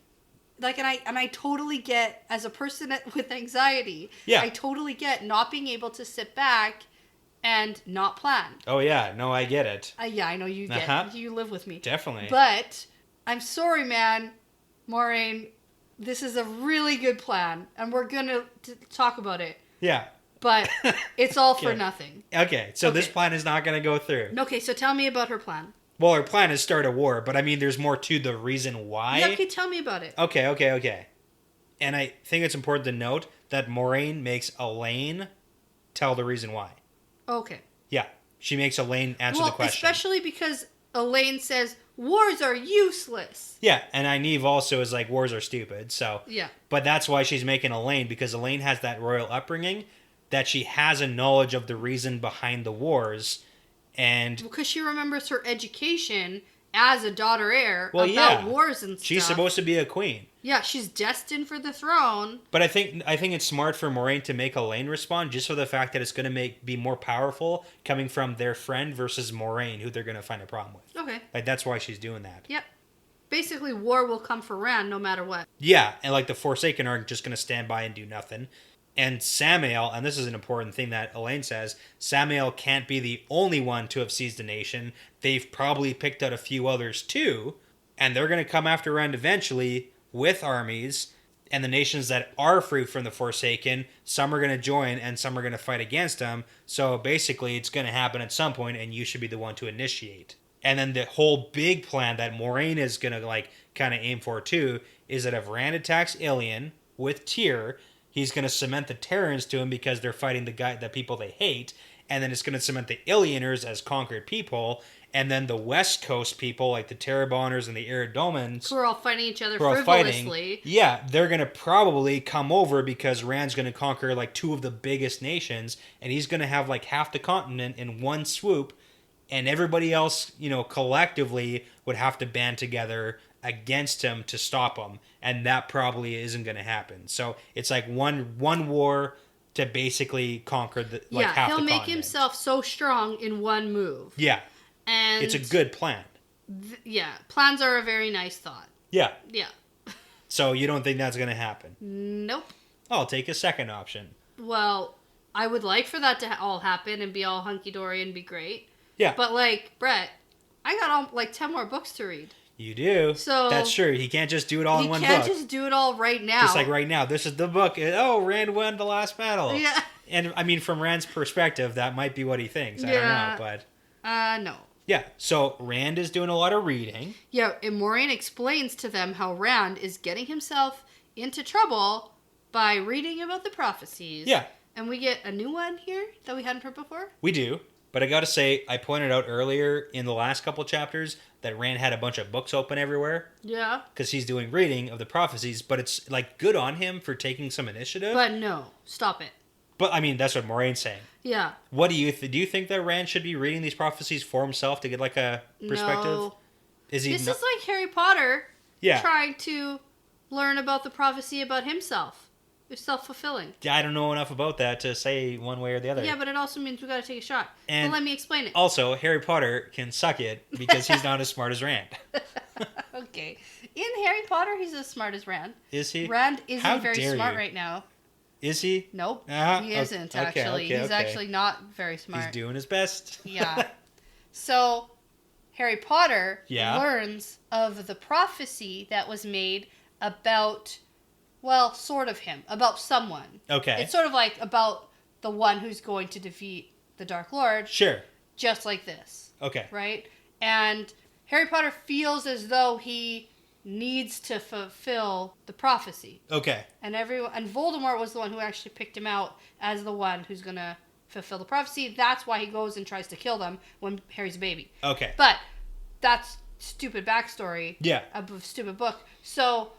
Like, and I totally get, as a person with anxiety, I totally get not being able to sit back and not plan. Oh yeah, no, I get it. Yeah, I know you get it. You live with me. Definitely. But I'm sorry, man, Moiraine. This is a really good plan, and we're gonna talk about it. Yeah. But it's all for nothing. Okay, so this plan is not gonna go through. Okay, so tell me about her plan. Well, her plan is start a war, but I mean, there's more to the reason why. Yeah, okay, tell me about it. Okay. And I think it's important to note that Moiraine makes Elaine tell the reason why. Okay. Yeah, she makes Elaine answer the question. Especially because Elaine says, wars are useless. Yeah, and Nynaeve also is like, wars are stupid, so... Yeah. But that's why she's making Elaine, because Elaine has that royal upbringing, that she has a knowledge of the reason behind the wars... And because she remembers her education as a daughter heir about wars and stuff. She's supposed to be a queen. Yeah, she's destined for the throne. But I think it's smart for Moiraine to make Elaine respond, just for the fact that it's going to be more powerful coming from their friend versus Moiraine, who they're going to find a problem with. Okay. Like, that's why she's doing that. Yep. Basically, war will come for Rand no matter what. Yeah, and like the Forsaken aren't just going to stand by and do nothing. And Samael, and this is an important thing that Elaine says, Samael can't be the only one to have seized a nation. They've probably picked out a few others too, and they're going to come after Rand eventually with armies, and the nations that are free from the Forsaken, some are going to join and some are going to fight against them. So basically it's going to happen at some point, and you should be the one to initiate. And then the whole big plan that Moiraine is going to like kind of aim for too is that if Rand attacks Ilion with Tyr, he's going to cement the Terrans to him because they're fighting the people they hate. And then it's going to cement the Ilioners as conquered people. And then the West Coast people, like the Terrebonners and the Iridomans... who are all fighting each other frivolously. Yeah, they're going to probably come over because Rand's going to conquer like two of the biggest nations. And he's going to have like half the continent in one swoop. And everybody else, collectively would have to band together against him to stop him, and that probably isn't going to happen. So it's like one war to basically conquer half the continent. Yeah, he'll make himself so strong in one move. Yeah, and it's a good plan. Plans are a very nice thought. Yeah. So you don't think that's going to happen? Nope. I'll take a second option. Well, I would like for that to all happen and be all hunky-dory and be great. Yeah. But like, Brett, I got 10 more books to read. You do. So that's true. He can't just do it all in one book. He can't just do it all right now. Just like right now. This is the book. Oh, Rand won the last battle. Yeah. And I mean, from Rand's perspective, that might be what he thinks. I don't know, but... no. Yeah, so Rand is doing a lot of reading. Yeah, and Moiraine explains to them how Rand is getting himself into trouble by reading about the prophecies. Yeah. And we get a new one here that we hadn't heard before. We do. But I gotta say, I pointed out earlier in the last couple chapters that Rand had a bunch of books open everywhere. Yeah. Because he's doing reading of the prophecies, but it's like good on him for taking some initiative. But no, stop it. But I mean, that's what Moraine's saying. Yeah. What do you do? You think that Rand should be reading these prophecies for himself to get like a perspective? No. Is he? This is like Harry Potter Yeah. trying to learn about the prophecy about himself. It's self-fulfilling. Yeah, I don't know enough about that to say one way or the other. Yeah, but it also means we got to take a shot. And well, let me explain it. Also, Harry Potter can suck it because he's not as smart as Rand. Okay. In Harry Potter, he's as smart as Rand. Is he? Rand isn't How very dare smart you. right now. Is he? Nope. He Okay, isn't, okay, actually. okay, He's okay. actually not very smart. He's doing his best. Yeah. So, Harry Potter Yeah. learns of the prophecy that was made about, well, sort of him, about someone. Okay. It's sort of like about the one who's going to defeat the Dark Lord, Sure. just like this, Okay. right? And Harry Potter feels as though he needs to fulfill the prophecy. Okay. And Voldemort was the one who actually picked him out as the one who's going to fulfill the prophecy. That's why he goes and tries to kill them when Harry's a baby. Okay. But that's stupid backstory Yeah. of a stupid book. So,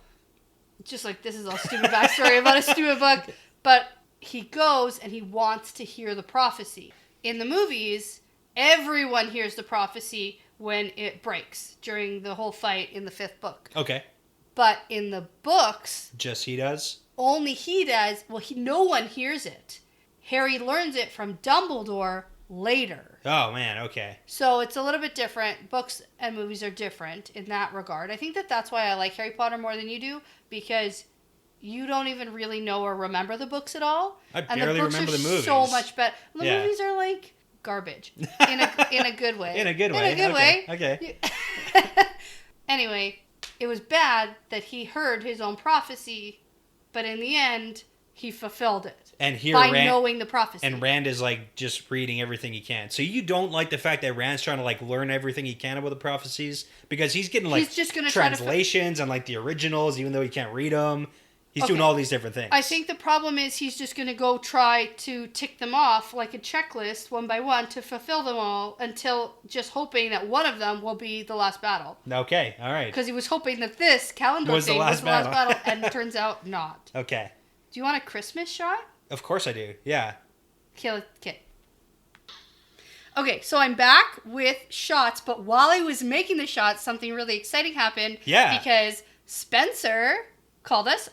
just like this is all stupid backstory about a stupid book. But he goes and he wants to hear the prophecy. In the movies, everyone hears the prophecy when it breaks during the whole fight in the 5th book. Okay. But in the books, Just he does? only he does. Well, no one hears it. Harry learns it from Dumbledore later. Oh, man. Okay. So it's a little bit different. Books and movies are different in that regard. I think that's why I like Harry Potter more than you do, because you don't even really know or remember the books at all. I And barely the books remember are the movies. so much better. The Yeah. movies are like garbage in a good way. In a good way. In a good way. Okay. Anyway, it was bad that he heard his own prophecy, but in the end, he fulfilled it And here by Rand, knowing the prophecy. and Rand is like just reading everything he can. So you don't like the fact that Rand's trying to like learn everything he can about the prophecies because he's getting like He's just gonna try to translations and like the originals, even though he can't read them. He's doing Okay. all these different things. I think the problem is he's just going to go try to tick them off like a checklist one by one to fulfill them all until just hoping that one of them will be the last battle. Okay. All right. Because he was hoping that this Calendar Was the thing was last the last battle. battle, and it turns out not. Okay. Do you want a Christmas shot? Of course I do. Yeah. Okay. Okay, so I'm back with shots, but while I was making the shots, something really exciting happened. Yeah. Because Spencer called us,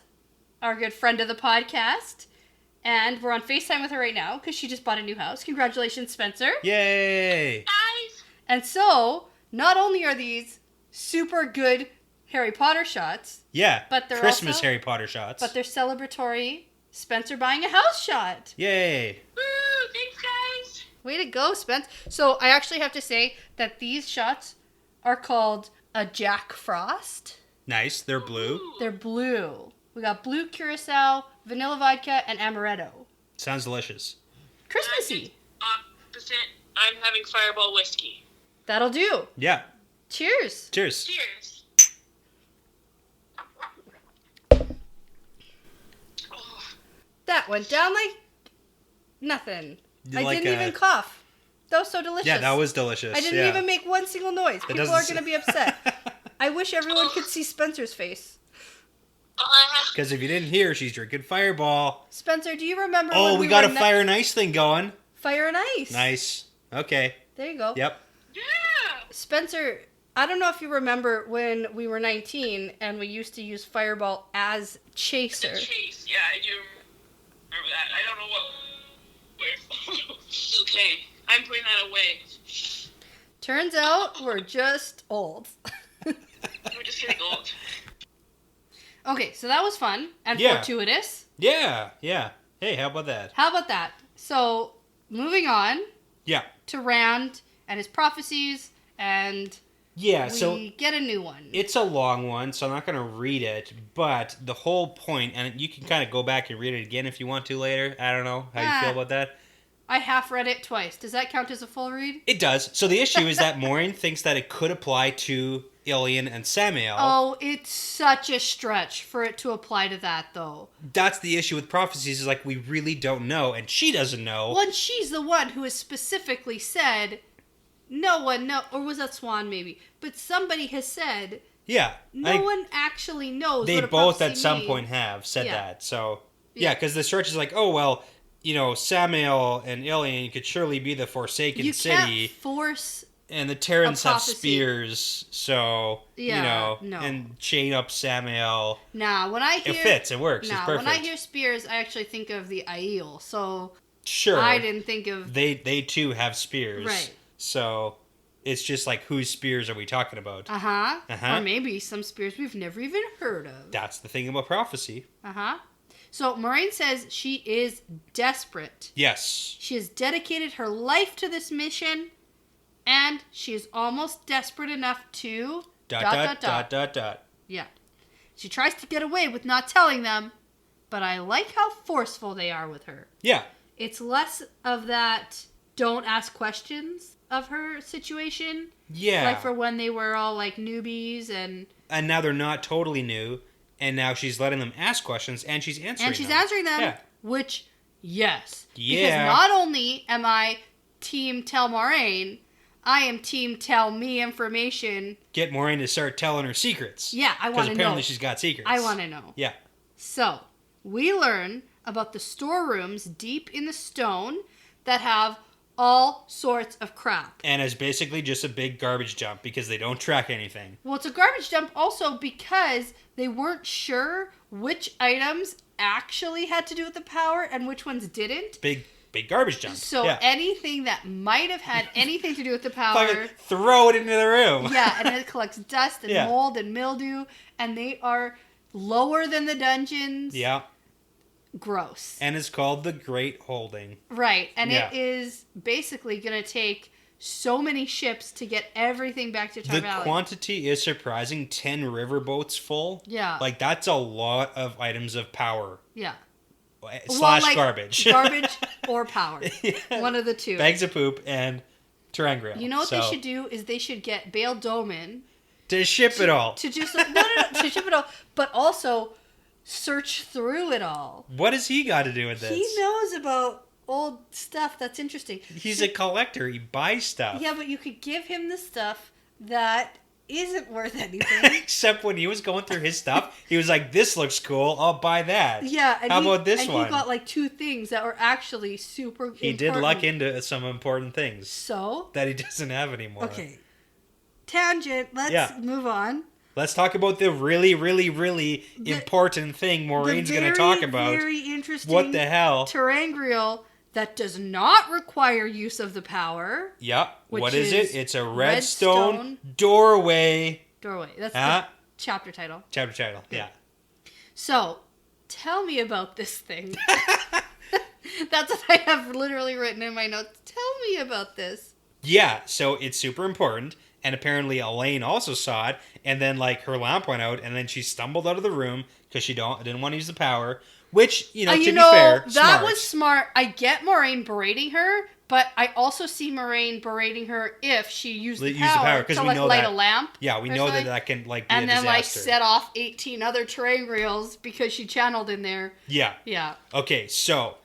our good friend of the podcast, and we're on FaceTime with her right now because she just bought a new house. Congratulations, Spencer. Yay. Guys, And so, not only are these super good Harry Potter shots, Yeah. But they're Christmas also- Harry Potter shots. but they're celebratory Spencer buying a house shot. Yay. woo, thanks guys. Way to go, Spence. So I actually have to say that these shots are called a Jack Frost. Nice. They're blue. Ooh. They're blue. We got blue curacao, vanilla vodka, and amaretto. Sounds delicious. Christmassy. Opposite, I'm having Fireball whiskey. That'll do. Yeah. Cheers. Cheers. Cheers. Oh, That went down like nothing. I Like didn't a- even cough. That was so delicious. Yeah, that was delicious. I didn't yeah. even make one single noise. It People doesn't are s- going to be upset. I wish everyone could see Spencer's face. I have Because if you didn't hear, she's drinking Fireball. Spencer, do you remember Oh, when we got a were fire and ice thing going. Fire and Ice? Nice. Okay. There you go. Yep. yeah. Spencer, I don't know if you remember when we were 19 and we used to use Fireball as chaser. The chase. Yeah, I do remember that. I don't know what. Where. Okay, I'm putting that away. Turns out we're just old. We're just getting old. Okay, so that was fun and Yeah. fortuitous. Yeah. Yeah. Hey, how about that? How about that? So, moving on Yeah. to Rand and his prophecies, and Yeah. we So get a new one. it's a long one, so I'm not going to read it. But the whole point, and you can kind of go back and read it again if you want to later. I don't know how you feel about that. I half read it twice. Does that count as a full read? It does. So the issue is that Maureen thinks that it could apply to Ilian, and Samael. Oh, it's such a stretch for it to apply to that, though. That's the issue with prophecies, is like, we really don't know, and she doesn't know. Well, and she's the one who has specifically said, no one knows, or was that Swan maybe? But somebody has said, yeah. no one actually knows they what a both prophecy at some means. point have said Yeah. that. So, yeah, because the stretch is like, oh, well, Samael and Ilian could surely be the Forsaken You City. can't force... And the Terrans have prophecy. spears, so, no. and chain up Samael. Nah, when I hear... It fits, it works, it's perfect. When I hear spears, I actually think of the Aiel, so... Sure. I didn't think of... They too have spears. Right. So, it's just like, whose spears are we talking about? Uh-huh. Uh-huh. Or maybe some spears we've never even heard of. That's the thing about prophecy. Uh-huh. So, Moraine says she is desperate. Yes. She has dedicated her life to this mission, and she is almost desperate enough to... ... Yeah. She tries to get away with not telling them, but I like how forceful they are with her. Yeah. It's less of that don't ask questions of her situation. Yeah. Like for when they were all like newbies and now they're not totally new, and now she's letting them ask questions, and she's answering them. Yeah. Which, yes. Yeah. Because not only am I team tell Moraine, I am team tell me information. Get Moraine to start telling her secrets. Yeah, I want to know. Because apparently she's got secrets. I want to know. Yeah. So, we learn about the storerooms deep in the stone that have all sorts of crap. And it's basically just a big garbage dump because they don't track anything. Well, it's a garbage dump also because they weren't sure which items actually had to do with the power and which ones didn't. Big garbage dump. So yeah. anything that might have had anything to do with the power... Fucking throw it into the room. Yeah, and it collects dust and mold and mildew, and they are lower than the dungeons. Yeah. Gross. And it's called the Great Holding. Right, and it is basically going to take so many ships to get everything back to Tar Valley. The quantity is surprising. 10 riverboats full. Yeah. Like, that's a lot of items of power. Yeah. Slash like, garbage. Garbage or power. Yeah. One of the two. Bags of poop and Terangriel. You know what they should do is they should get Bail Doman to ship it all. To do some, no, to ship it all, but also search through it all. What has he got to do with this? He knows about old stuff that's interesting. He's a collector. He buys stuff. Yeah, but you could give him the stuff that isn't worth anything. Except when he was going through his stuff, he was like, this looks cool, I'll buy that. Yeah. And how about this one? And he got like 2 things that were actually super important. He did luck into some important things. So? That he doesn't have anymore. Okay. Tangent. Let's move on. Let's talk about the really, really, really important thing Maureen's going to talk about. Very interesting. What the hell? Terangriel that does not require use of the power. Yep. What is it? It's a redstone doorway. Doorway. That's the chapter title. Chapter title, yeah. So, tell me about this thing. That's what I have literally written in my notes. Tell me about this. Yeah, so it's super important. And apparently Elaine also saw it. And then, like, her lamp went out. And then she stumbled out of the room because she didn't want to use the power. Which, to be fair, that was smart. I get Moraine berating her, but I also see Moraine berating her if she used the power to like light a lamp. Yeah, we know that can like be a disaster. And then like set off 18 other Terangriels because she channeled in there. Yeah. Yeah. Okay, so,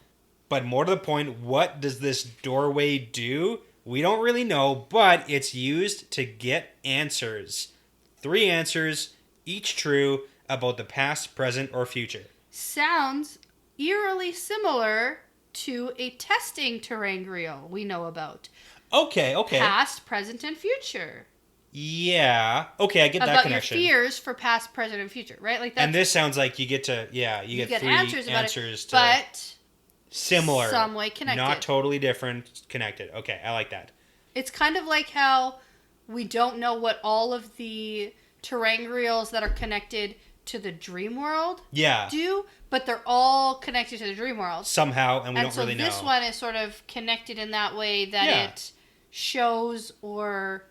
but more to the point, what does this doorway do? We don't really know, but it's used to get answers. 3 answers, each true, about the past, present, or future. Sounds eerily similar to a testing Terangriel we know about. Okay. Past, present, and future. Yeah. Okay, I get that connection. About your fears for past, present, and future, right? Like that. And this sounds like you get 3 answers to but similar, some way connected, not totally different, connected. Okay, I like that. It's kind of like how we don't know what all of the Terangriels that are connected to the dream world do, but they're all connected to the dream world somehow, and we don't really know. And so this one is sort of connected in that way that it shows or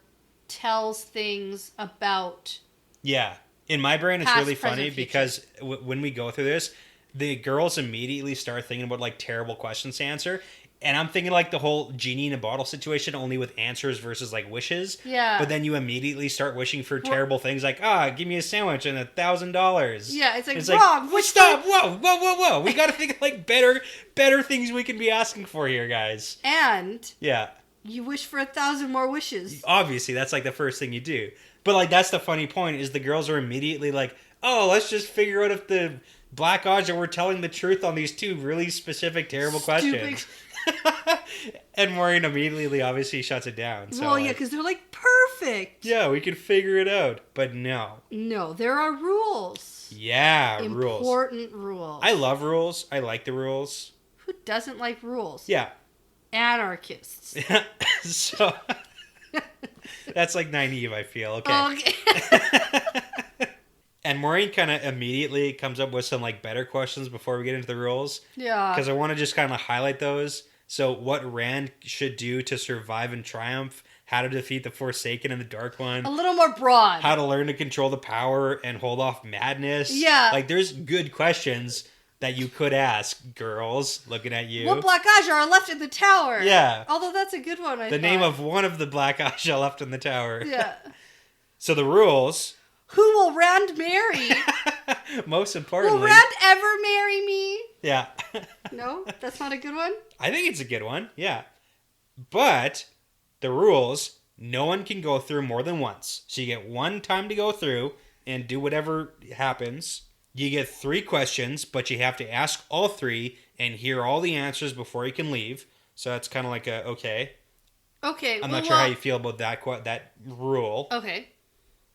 tells things about. Yeah, in my brain, it's really funny because when we go through this, the girls immediately start thinking about like terrible questions to answer. And I'm thinking like the whole genie in a bottle situation, only with answers versus like wishes. Yeah. But then you immediately start wishing for terrible things like, give me a sandwich and $1,000. Yeah, it's wrong. Like, stop! Whoa! We got to think of like better things we can be asking for here, guys. And yeah, you wish for 1,000 more wishes. Obviously, that's like the first thing you do. But like that's the funny point is the girls are immediately like, oh, let's just figure out if the black odds are we're telling the truth on these two really specific, terrible questions. And Maureen immediately obviously shuts it down. So, well, yeah, because they're like, perfect. Yeah, we can figure it out. But no. No, there are rules. Yeah, rules. Important rules. I love rules. I like the rules. Who doesn't like rules? Yeah. Anarchists. So, that's like naive, I feel. Okay. And Maureen kind of immediately comes up with some like better questions before we get into the rules. Yeah. Because I want to just kind of highlight those. So what Rand should do to survive and triumph, how to defeat the Forsaken and the Dark One. A little more broad. How to learn to control the power and hold off madness. Yeah. Like there's good questions that you could ask, girls, looking at you. What Black Aja are left in the tower? Yeah. Although that's a good one, I The thought. name of one of the Black Aja left in the tower. Yeah. So the rules... Who will Rand marry? Most importantly... Will Rand ever marry me? Yeah. No? That's not a good one? I think it's a good one, yeah. But the rules, no one can go through more than once. So you get one time to go through and do whatever happens. You get 3 questions, but you have to ask all 3 and hear all the answers before you can leave. So that's kind of like a, okay. Okay. I'm not sure how you feel about that rule. Okay.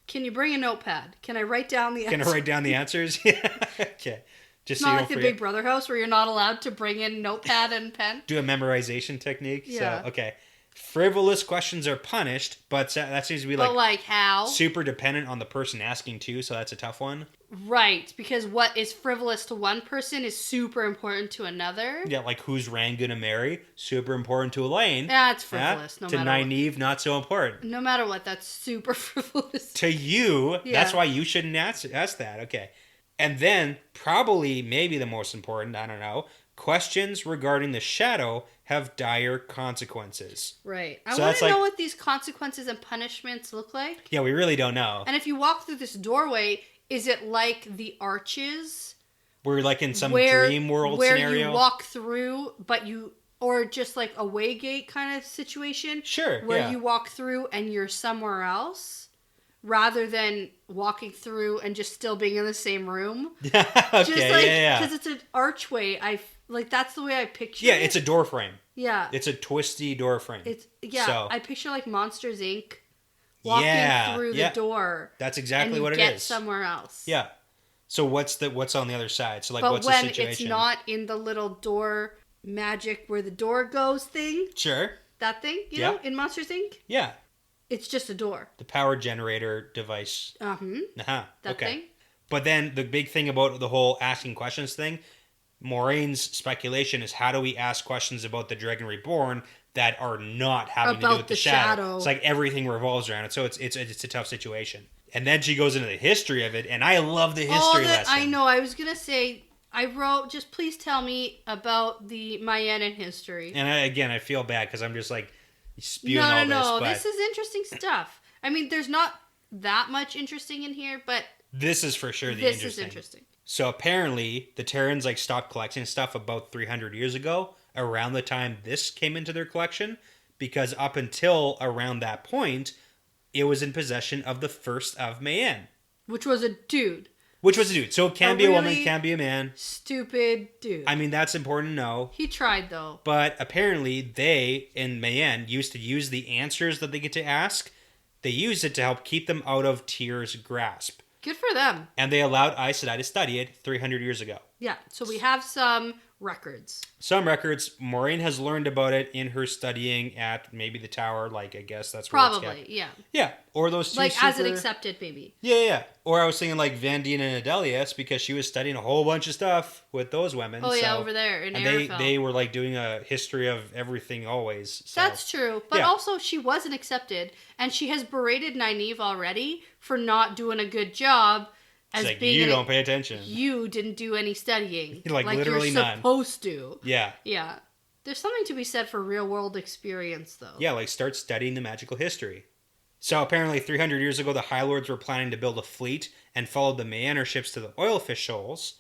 Can you bring a notepad? Can I write down the answers? Can I write down the answers? Yeah. Okay. Just It's not like the Big Brother house where you're not allowed to bring in notepad and pen. Do a memorization technique. Yeah. So, okay. Frivolous questions are punished, but that seems to be like... But like how? Super dependent on the person asking too, so that's a tough one. Right, because what is frivolous to one person is super important to another. Yeah, like who's Rand gonna marry? Super important to Elaine. Yeah, it's frivolous. To Nynaeve, not so important. No matter what, that's super frivolous. To you, Yeah. that's why you shouldn't ask that. Okay. And then, probably, maybe the most important, I don't know, questions regarding the shadow have dire consequences. Right. I So want that's to know like- what these consequences and punishments look like. Yeah, we really don't know. And if you walk through this doorway, is it like the arches? We're like in some dream world where scenario. you walk through, or just like a waygate kind of situation? Sure, Where yeah. you walk through and you're somewhere else? Rather than walking through and just still being in the same room. Okay, Just like, yeah. because it's an archway. That's the way I picture Yeah, it. it's a door frame. Yeah. It's a twisty door frame. So, I picture like Monsters Inc. walking through the door. That's exactly and what it get is. somewhere else. Yeah. So what's on the other side? So like, But what's when the situation? it's not in the little door magic where the door goes thing, Sure. that thing, you know, in Monsters Inc. Yeah. It's just a door. The power generator device. That thing. But then the big thing about the whole asking questions thing, Maureen's speculation is how do we ask questions about the Dragon Reborn that are not having to do About with the the shadow. shadow. It's like everything revolves around it. So it's a tough situation. And then she goes into the history of it, and I love the history lesson. I know. I was gonna say. I wrote. Just please tell me about the Mayanan history. And I feel bad because I'm just like spewing all this. No. But This is interesting stuff. I mean, there's not that much interesting in here, but this is for sure this is interesting. So apparently, the Terrans like stopped collecting stuff about 300 years ago, around the time this came into their collection, because up until around that point, it was in possession of the first of Mayan. Which was a dude. Which was a dude. So it can be a woman, it can be a man. Stupid dude. I mean, that's important to know. He tried, though. But apparently, they, in Mayan, used to use the answers that they get to ask. They used it to help keep them out of Tyr's grasp. Good for them. And they allowed Aes Sedai to study it 300 years ago. Yeah, so we have some records. Some records. Maureen has learned about it in her studying at maybe the tower. Like, I guess that's where it's Probably, kept. yeah. Yeah, or those two Like, as it accepted, maybe. Yeah. Or I was thinking like Vandine and Adelius because she was studying a whole bunch of stuff with those women. Oh, yeah, over there in Arafel. they were like doing a history of everything always. So. That's true. But Yeah. also, she wasn't accepted. And she has berated Nynaeve already for not doing a good job. As It's like, being you don't pay attention. You didn't do any studying. Like literally you're none. supposed to. Yeah. Yeah. There's something to be said for real world experience, though. Yeah, like start studying the magical history. So apparently 300 years ago, the High Lords were planning to build a fleet and followed the Meander ships to the oilfish shoals.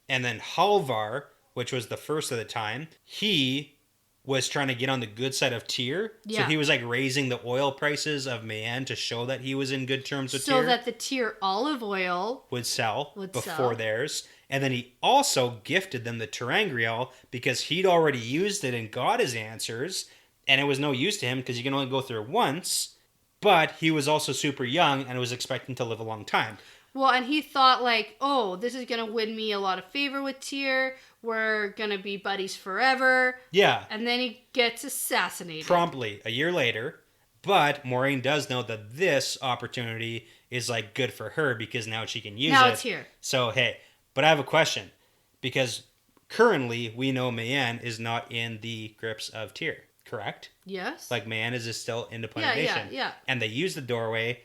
And then Halvar, which was the first of the time, he was trying to get on the good side of Tyr. Yeah. So he was like raising the oil prices of Mayan to show that he was in good terms with Tyr. So that the Tyr olive oil would sell before sell. theirs. And then he also gifted them the Terangrial because he'd already used it and got his answers. And it was no use to him because you can only go through it once. But he was also super young and was expecting to live a long time. Well, and he thought like, oh, this is going to win me a lot of favor with Tyr. We're going to be buddies forever. Yeah. And then he gets assassinated. Promptly, a year later. But Moiraine does know that this opportunity is like good for her because now she can use it. Now it's here. So, hey, but I have a question. Because currently we know Mayan is not in the grips of Tyr, correct? Yes. Like Mayan is still independent nation. Yeah. And they use the doorway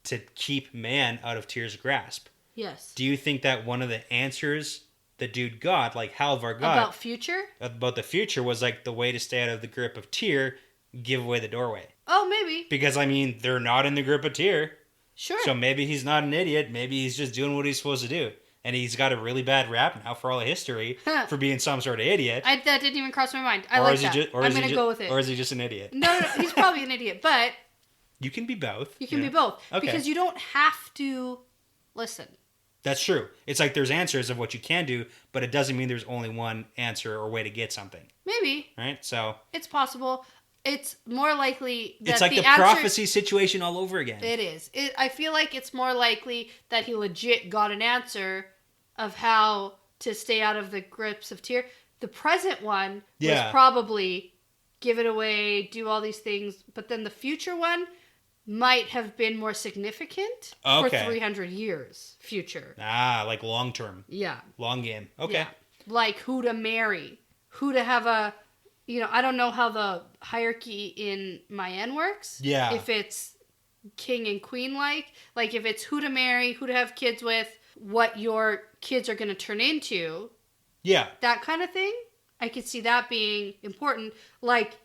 to keep Mayan out of Tyr's grasp. Yes. Do you think that one of the answers the dude got, like Halvar got... About future? About the future was like the way to stay out of the grip of Tyr, give away the doorway. Oh, maybe. Because, I mean, they're not in the grip of Tyr. Sure. So maybe he's not an idiot. Maybe he's just doing what he's supposed to do. And he's got a really bad rap now for all of history for being some sort of idiot. That didn't even cross my mind. I like that. I'm going to go with it. Or is he just an idiot? No, he's probably an idiot, but... You can be both. You can be both. Okay. Because you don't have to listen. That's true. It's like there's answers of what you can do, but it doesn't mean there's only one answer or way to get something. Maybe. Right? So... It's possible. It's more likely that it's like the answer, prophecy situation all over again. It is. I feel like it's more likely that he legit got an answer of how to stay out of the grips of Tyr. The present one was probably give it away, do all these things, but then the future one might have been more significant for 300 years future. Ah, like long term. Yeah. Long game. Okay. Yeah. Like who to marry, who to have a... I don't know how the hierarchy in Mayan works. Yeah. If it's king and queen like if it's who to marry, who to have kids with, what your kids are going to turn into. Yeah. That kind of thing. I could see that being important. Like,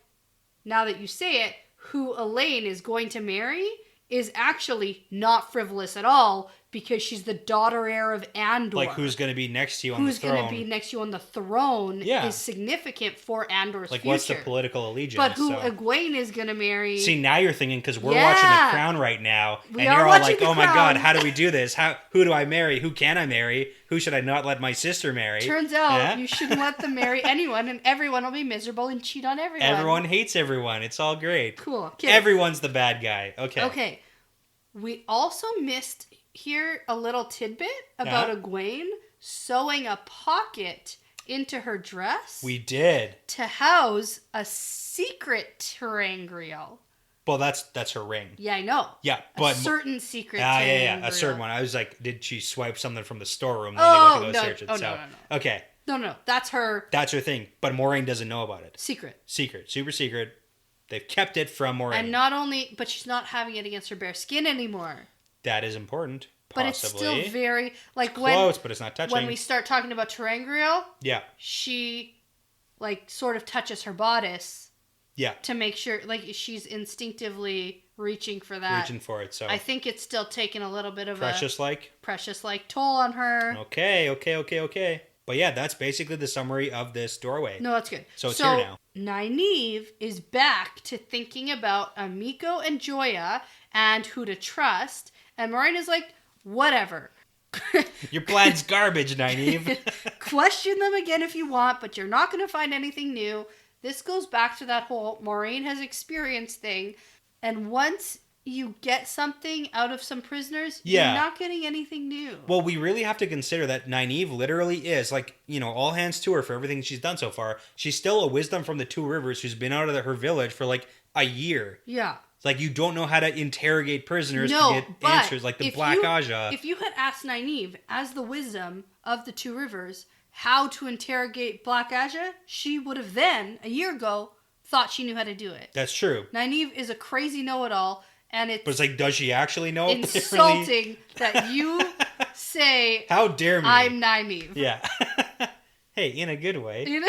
now that you say it, who Elaine is going to marry is actually not frivolous at all because she's the daughter heir of Andor. Like who's going to be next to you on the throne. Who's going to be next to you on the throne is significant for Andor's like future. what's the political allegiance? But who Egwene is going to marry... See, now you're thinking, because we're watching The Crown right now, and you're all like, oh my god, how do we do this? Who do I marry? Who can I marry? Who should I not let my sister marry? Turns out you shouldn't let them marry anyone, and everyone will be miserable and cheat on everyone. Everyone hates everyone. It's all great. Cool. Okay. Everyone's the bad guy. Okay. We also missed here a little tidbit about Egwene sewing a pocket into her dress. We did. To house a secret Terangrial. Well, that's her ring. Yeah, I know. Yeah, but... a certain secret Terangrial. A certain one. I was like, did she swipe something from the storeroom? No. Okay. No. That's her... That's her thing. But Moiraine doesn't know about it. Secret. Super secret. They've kept it from Moiraine. And not only... But she's not having it against her bare skin anymore. That is important. But it's still very... Like it's close, but it's not touching. When we start talking about Terangrial... Yeah. She, sort of touches her bodice... Yeah. To make sure... She's instinctively reaching for that. Reaching for it, so... I think it's still taking a little bit of Precious-like toll on her. Okay. But yeah, that's basically the summary of this doorway. No, that's good. So it's here now. Nynaeve is back to thinking about Amiko and Joya and who to trust. And Moiraine is like, whatever. Your plan's garbage, Nynaeve. Question them again if you want, but you're not going to find anything new. This goes back to that whole Moiraine has experienced thing. And once you get something out of some prisoners, you're not getting anything new. Well, we really have to consider that Nynaeve literally is, all hands to her for everything she's done so far. She's still a wisdom from the Two Rivers who's been out of her village for, a year. Yeah. It's you don't know how to interrogate prisoners to get answers, like the Black Aja. If you had asked Nynaeve, as the wisdom of the Two Rivers, how to interrogate Black Aja, she would have then, a year ago, thought she knew how to do it. That's true. Nynaeve is a crazy know-it-all. And it's... But it's does she actually know? Insulting that you say... How dare me? I'm Nynaeve. Yeah. Hey, in a good way.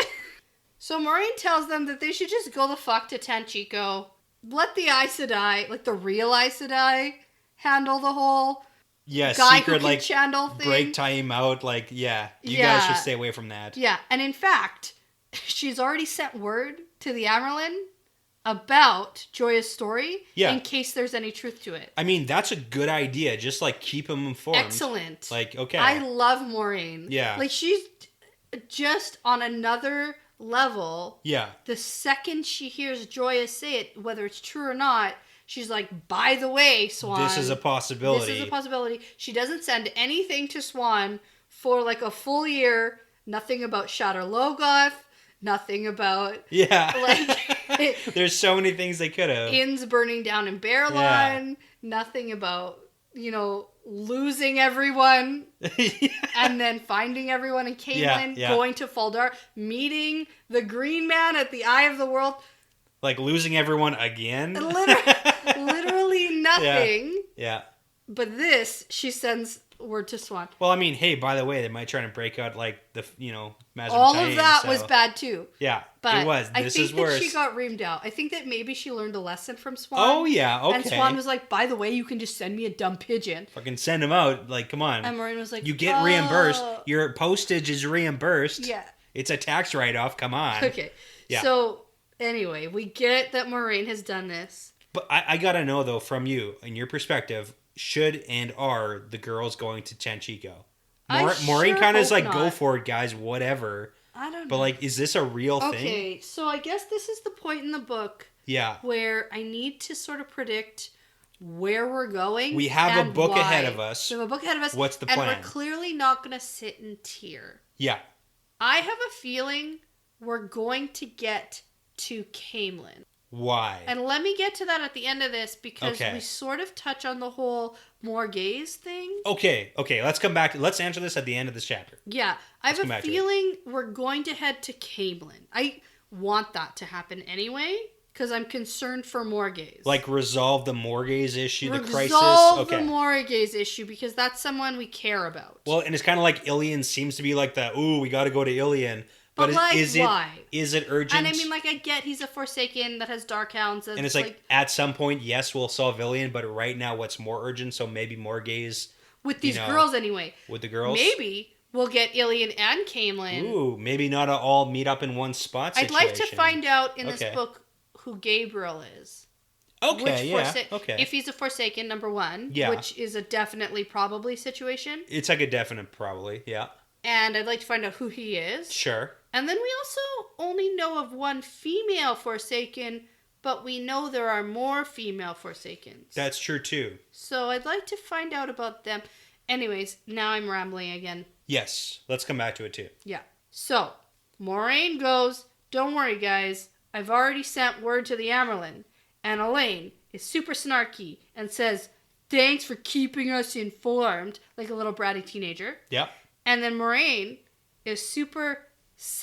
So Moraine tells them that they should just go the fuck to Tanchico. Let the Aes Sedai, like the real Aes Sedai, handle the whole Yeah, guy secret, who can like, channel thing. break time out. Like, yeah, you Yeah. guys should stay away from that. Yeah, and in fact, she's already sent word to the Amerlin about Joya's story Yeah. in case there's any truth to it. I mean, that's a good idea. Just, like, keep them informed. Excellent. Like, okay. I love Moraine. Yeah. Like, she's just on another level. Yeah. The second she hears Joya say it, whether it's true or not, she's like, by the way, Swan. This is a possibility. This is a possibility. She doesn't send anything to Swan for like a full year. Nothing about Shatter Logoth. Nothing about Yeah. like There's so many things they could have. inns burning down in Bearlawn. Nothing about, losing everyone and then finding everyone in Caitlin, Yeah. going to Faldar, meeting the Green Man at the Eye of the World. Like losing everyone again. Literally nothing. Yeah. But this, she sends word to Swan. Well, I mean, hey, by the way, they might try to break out like the Mazrim All Taim, of that so- was bad too. Yeah, But it was. I This think is that worse. she got reamed out. I think that maybe she learned a lesson from Swan. Oh yeah, okay. And Swan was like, by the way, you can just send me a dumb pigeon. Fucking send them out. Like, come on. And Moraine was like, You get "Oh." reimbursed. Your postage is reimbursed. Yeah. It's a tax write-off. Come on. Okay. Yeah. So, anyway, we get that Moraine has done this. But I gotta know though, from you, in your perspective, should and are the girls going to Tanchico? Maureen kind of is like, go for it, guys, whatever. I don't know. But like, is this a real thing? Okay, so I guess this is the point in the book Yeah. where I need to sort of predict where we're going. We have a and book why. ahead of us. We have a book ahead of us. What's the And plan? we're clearly not going to sit and tear. Yeah. I have a feeling we're going to get to Camelin. Why? And let me get to that at the end of this because Okay. we sort of touch on the whole Morgaze thing. Okay. Let's come back. Let's answer this at the end of this chapter. Yeah, I Let's come have a back to it. feeling we're going to head to Camelin. I want that to happen anyway because I'm concerned for Morgaze. Like resolve the Morgaze issue, the crisis. Resolve Okay. the Morgaze issue because that's someone we care about. Well, and it's kind of like Ilian seems to be like the, ooh, we got to go to Ilian. But like, why? Is it urgent? And I mean, like, I get he's a Forsaken that has Dark Hounds. And it's like at some point, yes, we'll solve Ilian, but right now, what's more urgent? So maybe Morgaze with these girls anyway. with the girls. Maybe we'll get Ilian and Camelin. Ooh, maybe not all meet up in one spot. I'd like to situation. find out in this Okay. book who Gabriel is. Okay, yeah, okay. If he's a Forsaken, number one, Yeah. which is a definitely probably situation. It's like a definite probably, yeah. And I'd like to find out who he is. Sure. And then we also only know of one female Forsaken, but we know there are more female Forsakens. That's true too. So I'd like to find out about them. Anyways, now I'm rambling again. Yes, let's come back to it too. Yeah. So, Moraine goes, don't worry guys, I've already sent word to the Amerlin. And Elaine is super snarky and says, thanks for keeping us informed, like a little bratty teenager. Yep. And then Moraine is super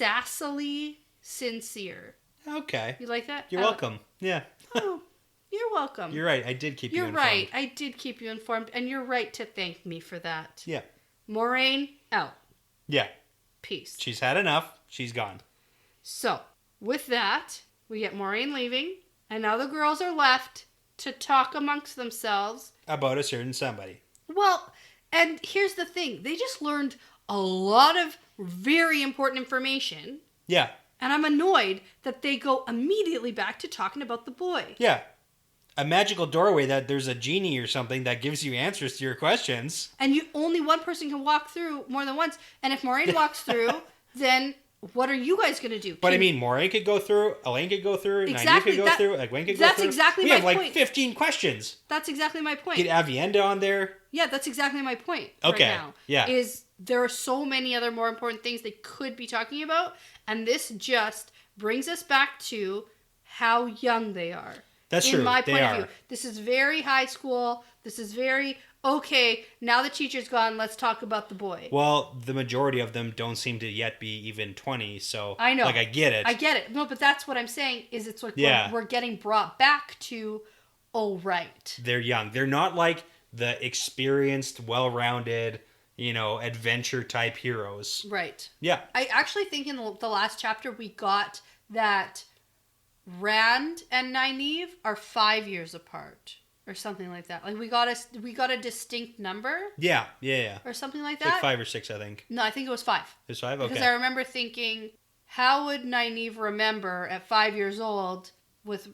sassily sincere. Okay. You like that? You're welcome. Yeah. Oh, you're welcome. You're right. I did keep you You're informed. right. I did keep you informed, and you're right to thank me for that. Yeah. Moraine, out. Yeah. Peace. She's had enough. She's gone. So, with that, we get Moraine leaving, and now the girls are left to talk amongst themselves. About a certain somebody. Well, and here's the thing. They just learned a lot of very important information, Yeah. and I'm annoyed that they go immediately back to talking about the boy. Yeah. A magical doorway that there's a genie or something that gives you answers to your questions. And only one person can walk through more than once. And if Moraine walks through, then what are you guys going to do? But I mean, Maureen could go through, Elaine could go through, Exactly, Nynaeve could go through, Egwene could go that's through. exactly we my have like point. 15 questions. That's exactly my point. Get Avienda on there. Yeah, that's exactly my point Okay, right now. yeah. Is there are so many other more important things they could be talking about, and this just brings us back to how young they are. That's in true. my They point of are. view. This is very high school. This is very, okay, now the teacher's gone, let's talk about the boy. Well, the majority of them don't seem to yet be even 20, so I know. like I get it. I get it. No, but that's what I'm saying, is it's like Yeah. we're getting brought back to, oh, right. They're young. They're not like the experienced, well-rounded, adventure type heroes. Right. Yeah. I actually think in the last chapter we got that Rand and Nynaeve are 5 years apart. Or something like that. Like we got a distinct number. Yeah. Or something like It's that. like 5 or 6, I think. No, I think it was 5. It was 5? Okay. Because I remember thinking, how would Nynaeve remember at 5 years old with,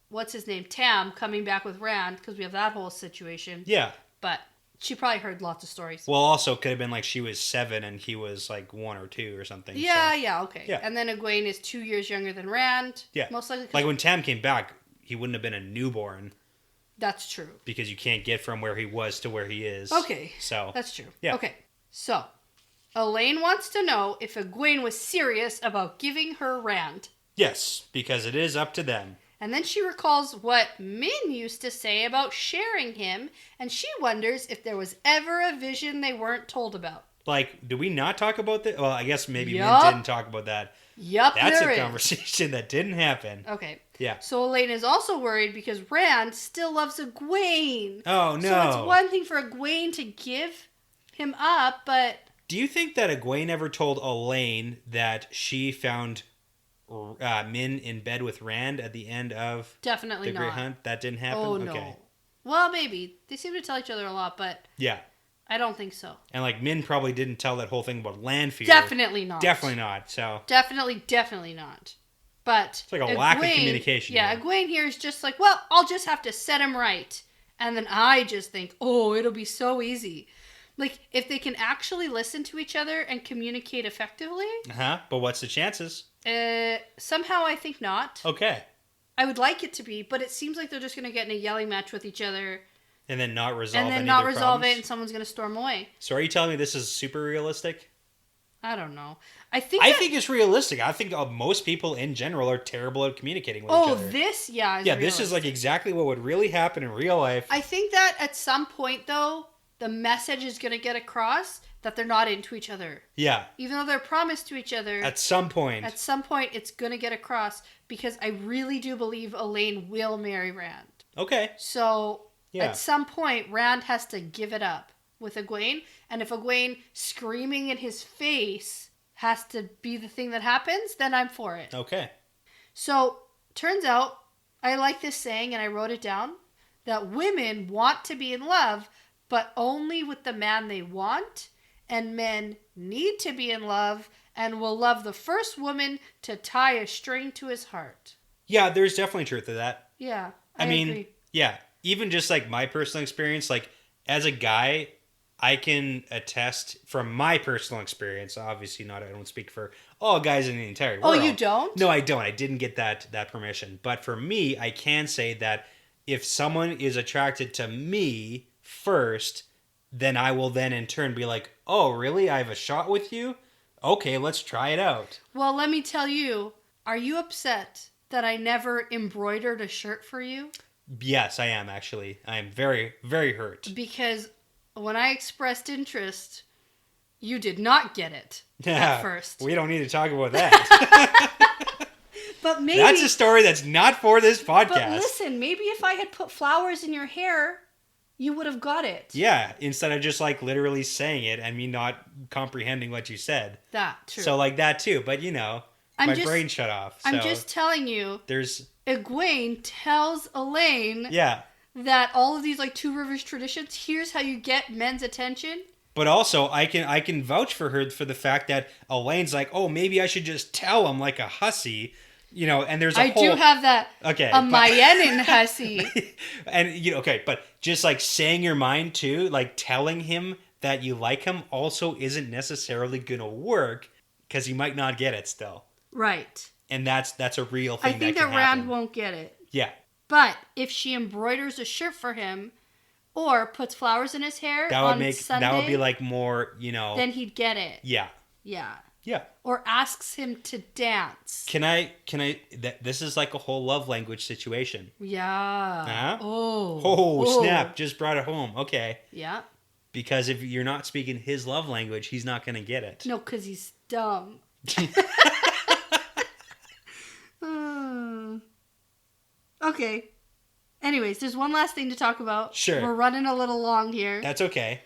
what's his name, Tam, coming back with Rand, because we have that whole situation. Yeah. But she probably heard lots of stories. Well, also could have been like she was 7 and he was like 1 or 2 or something. Yeah, okay. Yeah. And then Egwene is 2 years younger than Rand. Yeah. Most likely. Like when Tam came back, he wouldn't have been a newborn. That's true. Because you can't get from where he was to where he is. Okay. So. That's true. Yeah. Okay. So, Elaine wants to know if Egwene was serious about giving her Rand. Yes, because it is up to them. And then she recalls what Min used to say about sharing him, and she wonders if there was ever a vision they weren't told about. Like, do we not talk about that? Well, I guess maybe Yup. Min didn't talk about that. Yup, That's there a is. conversation that didn't happen. Okay. Yeah. So Elaine is also worried because Rand still loves Egwene. Oh, no. So it's one thing for Egwene to give him up, but... Do you think that Egwene ever told Elaine that she found Min in bed with Rand at the end of Definitely the Great not. Hunt? That didn't happen? Oh, okay. no. Well, maybe. They seem to tell each other a lot, but Yeah. I don't think so. And like Min probably didn't tell that whole thing about land fear. Definitely not. Definitely not. So Definitely not. But it's like a lack of communication. Yeah, here. Egwene here is just like, well, I'll just have to set him right. And then I just think, oh, it'll be so easy. Like, if they can actually listen to each other and communicate effectively. But what's the chances? Somehow I think not. Okay. I would like it to be, but it seems like they're just going to get in a yelling match with each other. And then not resolve And then any not of their resolve problems? it and someone's going to storm away. So are you telling me this is super realistic? I don't know. I think it's realistic. I think most people in general are terrible at communicating with each other. This, is this realistic. is like exactly what would really happen in real life. I think that at some point, though, the message is going to get across that they're not into each other. Yeah. Even though they're promised to each other. At some point. At some point, it's going to get across because I really do believe Elaine will marry Rand. Okay. So, Yeah. at some point, Rand has to give it up with Egwene. And if Egwene screaming in his face has to be the thing that happens, then I'm for it. Okay. So, turns out, I like this saying, and I wrote it down, that women want to be in love, but only with the man they want, and men need to be in love and will love the first woman to tie a string to his heart. Yeah, there's definitely truth to that. Yeah, I mean, agree. yeah, even just like my personal experience, like as a guy, I can attest from my personal experience, obviously not, I don't speak for all guys in the entire world. Oh, you don't? No, I don't. I didn't get that permission. But for me, I can say that if someone is attracted to me first, then I will then in turn be like, oh, really? I have a shot with you? Okay, let's try it out. Well, let me tell you, are you upset that I never embroidered a shirt for you? Yes, I am actually. I am very, very hurt. Because when I expressed interest, you did not get it at first. We don't need to talk about that. But maybe That's a story that's not for this podcast. But listen, maybe if I had put flowers in your hair, you would have got it. Yeah, instead of just like literally saying it and me not comprehending what you said. That, true. So like that too, but you know, my brain shut off. I'm so just telling you, there's Egwene tells Elaine that all of these like Two Rivers traditions, here's how you get men's attention. But also, I can vouch for her for the fact that Elaine's like, oh, maybe I should just tell him like a hussy. You know, and there's a whole... I do have that. Okay. A Mayenin hussy. And, you know, okay, but just like saying your mind too, like telling him that you like him also isn't necessarily going to work because he might not get it still. Right. And that's a real thing. I think that Rand won't get it. Yeah. But if she embroiders a shirt for him or puts flowers in his hair Sunday, that would be like more, you know... Then he'd get it. Yeah. Yeah. Yeah. Or asks him to dance. This is like a whole love language situation. Yeah. Huh? Oh, snap. Just brought it home. Okay. Yeah. Because if you're not speaking his love language, he's not going to get it. No, because he's dumb. Okay. Anyways, there's one last thing to talk about. Sure. We're running a little long here. That's okay.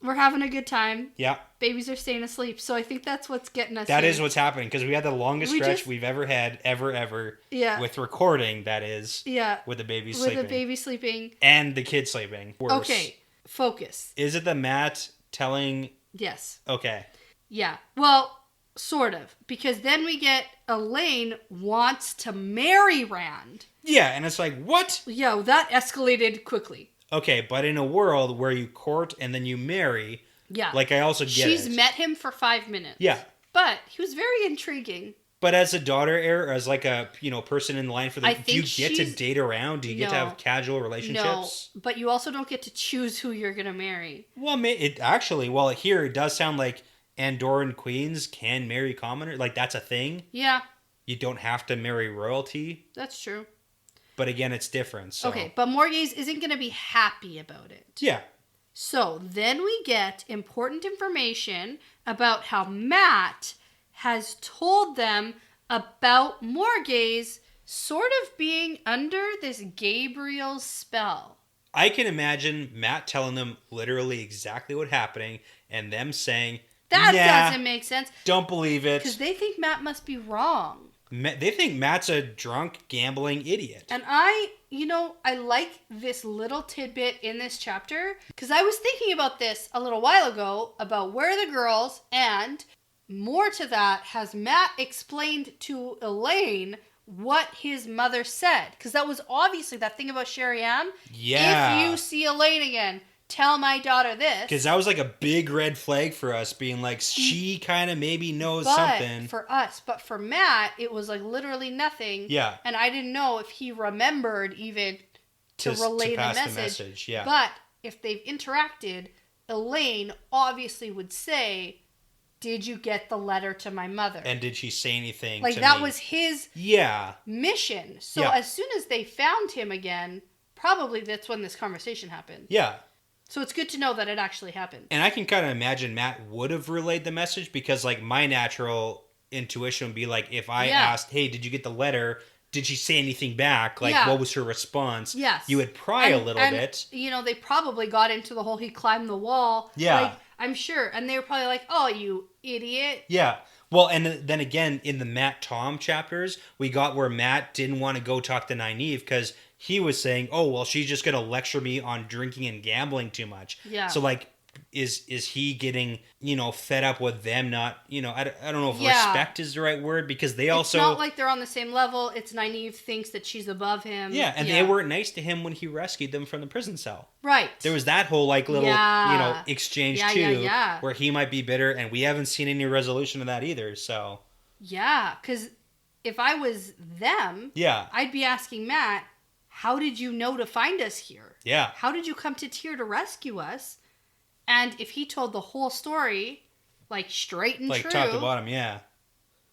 We're having a good time. Yeah. Babies are staying asleep. So I think that's what's getting us That here. is what's happening, because we had the longest stretch we've ever had, ever. Yeah. With recording, that is. Yeah. With the baby sleeping. With the baby sleeping. And the kid sleeping. Worse. Okay. Focus. Is it the Matt telling... Yes. Okay. Yeah. Well, sort of. Because then we get Elaine wants to marry Rand. Yeah, and it's like, what? Yeah, that escalated quickly. Okay, but in a world where you court and then you marry... Yeah. Like, I also get She's it. met him for 5 minutes. Yeah. But he was very intriguing. But as a daughter heir, or as like a person in line for the, do you get to she's- date around? Do you get to have casual relationships? No, but you also don't get to choose who you're gonna marry. Well, here it does sound like Andorran queens can marry commoners. Like, that's a thing. Yeah, You don't have to marry royalty. that's true. But again, it's different. So. Okay, but Morghese isn't gonna be happy about it. Yeah. So then we get important information about how Matt has told them about Morghese sort of being under this Gabriel spell. I can imagine Matt telling them literally exactly what's happening and them saying, That nah, doesn't make sense. Don't believe it. Because they think Matt must be wrong. They think Matt's a drunk, gambling idiot. And I like this little tidbit in this chapter because I was thinking about this a little while ago about where are the girls, and more to that, has Matt explained to Elaine what his mother said? Because that was obviously that thing about Sherry Ann. Yeah. If you see Elaine again, tell my daughter this. Because that was like a big red flag for us, being like, she kind of maybe knows something. For us, but for Matt, it was like literally nothing. Yeah. And I didn't know if he remembered even to relay pass the message. Yeah. But if they've interacted, Elaine obviously would say, did you get the letter to my mother? And did she say anything like to that me? was his mission. So Yeah. as soon as they found him again, probably that's when this conversation happened. Yeah. So it's good to know that it actually happened. And I can kind of imagine Matt would have relayed the message, because like my natural intuition would be like, if I asked, hey, did you get the letter? Did she say anything back? Like, what was her response? Yes. You would pry a little bit. You know, they probably got into the whole he climbed the wall. Yeah. Like, I'm sure. And they were probably like, oh, you idiot. Yeah. Well, and then again, in the Matt Tom chapters, we got where Matt didn't want to go talk to Nynaeve because he was saying, oh, well, she's just going to lecture me on drinking and gambling too much. Yeah. So, like, is he getting, fed up with them not, I don't know if respect is the right word, because they also... It's not like they're on the same level. It's Nynaeve thinks that she's above him. Yeah, and they weren't nice to him when he rescued them from the prison cell. Right. There was that whole, like, little, exchange, too, where he might be bitter, and we haven't seen any resolution of that either, so... Yeah, because if I was them, I'd be asking Matt, how did you know to find us here? Yeah. How did you come to Tyr to rescue us? And if he told the whole story, like, straight and true... Like, top to bottom, yeah.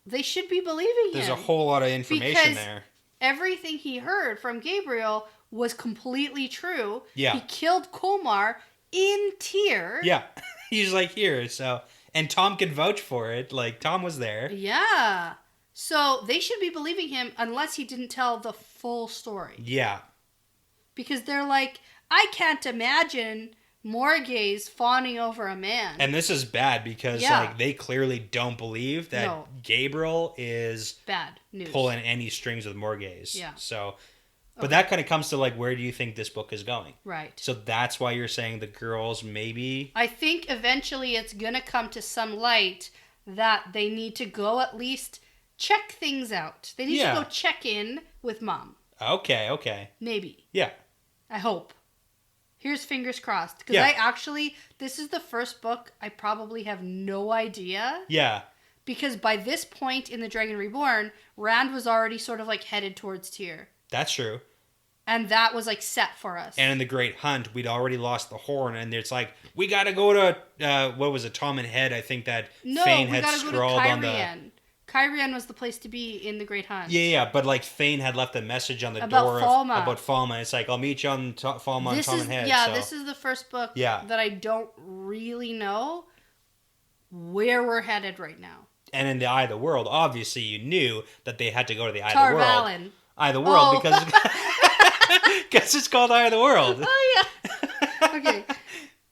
They should be believing him. There's a whole lot of information there. Everything he heard from Gabriel was completely true. Yeah. He killed Komar in Tyr. Yeah. He's like, here, so... And Tom can vouch for it. Like, Tom was there. Yeah. So they should be believing him unless he didn't tell the full story. Yeah. Because they're like, I can't imagine Morghese fawning over a man. And this is bad because like they clearly don't believe that Gabriel is bad news. Pulling any strings with Morghese. Yeah. So, but that kind of comes to like, where do you think this book is going? Right. So that's why you're saying the girls maybe... I think eventually it's going to come to some light that they need to go at least check things out. They need to go check in with Mom. Okay. Maybe. Yeah. I hope. Here's fingers crossed. Because this is the first book I probably have no idea. Yeah. Because by this point in The Dragon Reborn, Rand was already sort of like headed towards Tyr. That's true. And that was like set for us. And in the Great Hunt, we'd already lost the horn, and it's like, we gotta go to, what was it, Tom and Head, I think that Fane had scrawled on the... Cairhien was the place to be in the Great Hunt. Yeah, but like Fane had left a message on the about door Falma. About Falma. It's like, I'll meet you on Falma and Tom and Head. Yeah, this is the first book that I don't really know where we're headed right now. And in the Eye of the World, obviously you knew that they had to go to the Eye of the World. Tarvalin. Eye of the World, because it's called Eye of the World. Oh, yeah. Okay.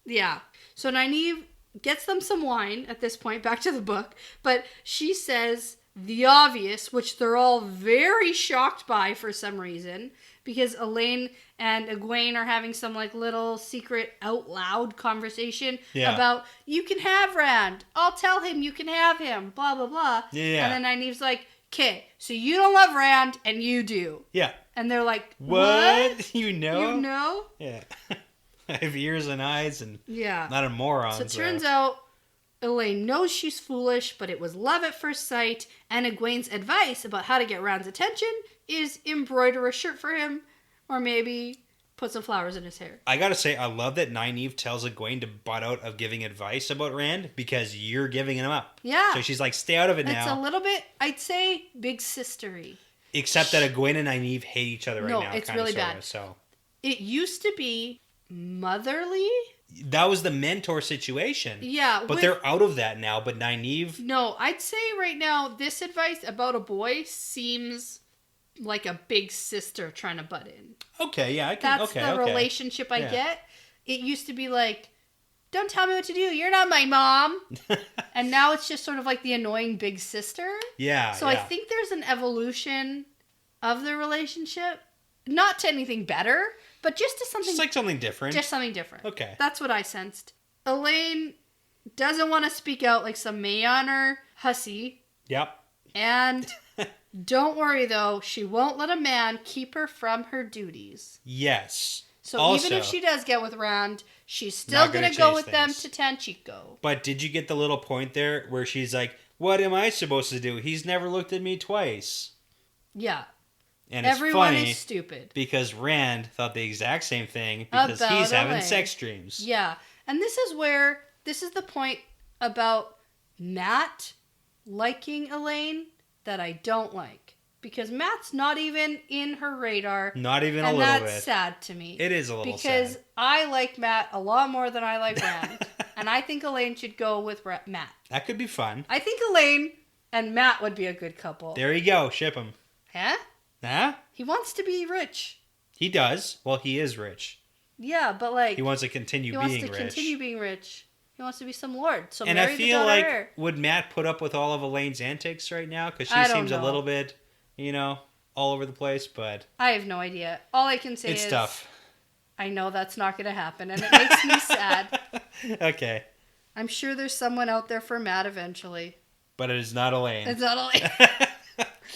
Yeah. So Nynaeve gets them some wine at this point, back to the book, but she says the obvious, which they're all very shocked by for some reason, because Elaine and Egwene are having some like little secret out loud conversation about, you can have Rand, I'll tell him you can have him, blah blah blah. And then Nynaeve's like, okay, so you don't love Rand and you do. And they're like, what? You know? You know? Yeah. I have ears and eyes and yeah, not a moron. So it turns out Elaine knows she's foolish, but it was love at first sight, and Egwene's advice about how to get Rand's attention is embroider a shirt for him, or maybe put some flowers in his hair. I gotta say, I love that Nynaeve tells Egwene to butt out of giving advice about Rand because you're giving him up. Yeah. So she's like, stay out of it now. It's a little bit, I'd say, big sistery. Except that Egwene and Nynaeve hate each other right now. No, it's really bad. So it used to be motherly. That was the mentor situation. Yeah. But they're out of that now. But Nynaeve... No, I'd say right now, this advice about a boy seems like a big sister trying to butt in. Okay, yeah. That's the relationship I get. It used to be like, don't tell me what to do. You're not my mom. And now it's just sort of like the annoying big sister. Yeah. So I think there's an evolution of the relationship. Not to anything better, but just to something... Just like something different. Just something different. Okay. That's what I sensed. Elaine doesn't want to speak out like some Mayaner hussy. Yep. And don't worry, though. She won't let a man keep her from her duties. Yes. So also, even if she does get with Rand, she's still going to go with them to Tanchico. But did you get the little point there where she's like, what am I supposed to do? He's never looked at me twice. Yeah. And everyone it's funny is stupid. Because Rand thought the exact same thing because he's having sex dreams. Yeah. And this is the point about Matt liking Elaine that I don't like. Because Matt's not even in her radar. Not even a little bit. And that's sad to me. It is a little sad. Because I like Matt a lot more than I like Rand. And I think Elaine should go with Matt. That could be fun. I think Elaine and Matt would be a good couple. There you go. Ship him. Huh? Huh? He wants to be rich. He does. Well, he is rich. Yeah, but like... He wants to continue being rich. He wants to be some lord. So and I feel like, would Matt put up with all of Elaine's antics right now? Because she seems a little bit, all over the place, but... I have no idea. All I can say is... It's tough. I know that's not going to happen, and it makes me sad. Okay. I'm sure there's someone out there for Matt eventually. But it is not Elaine. It's not Elaine.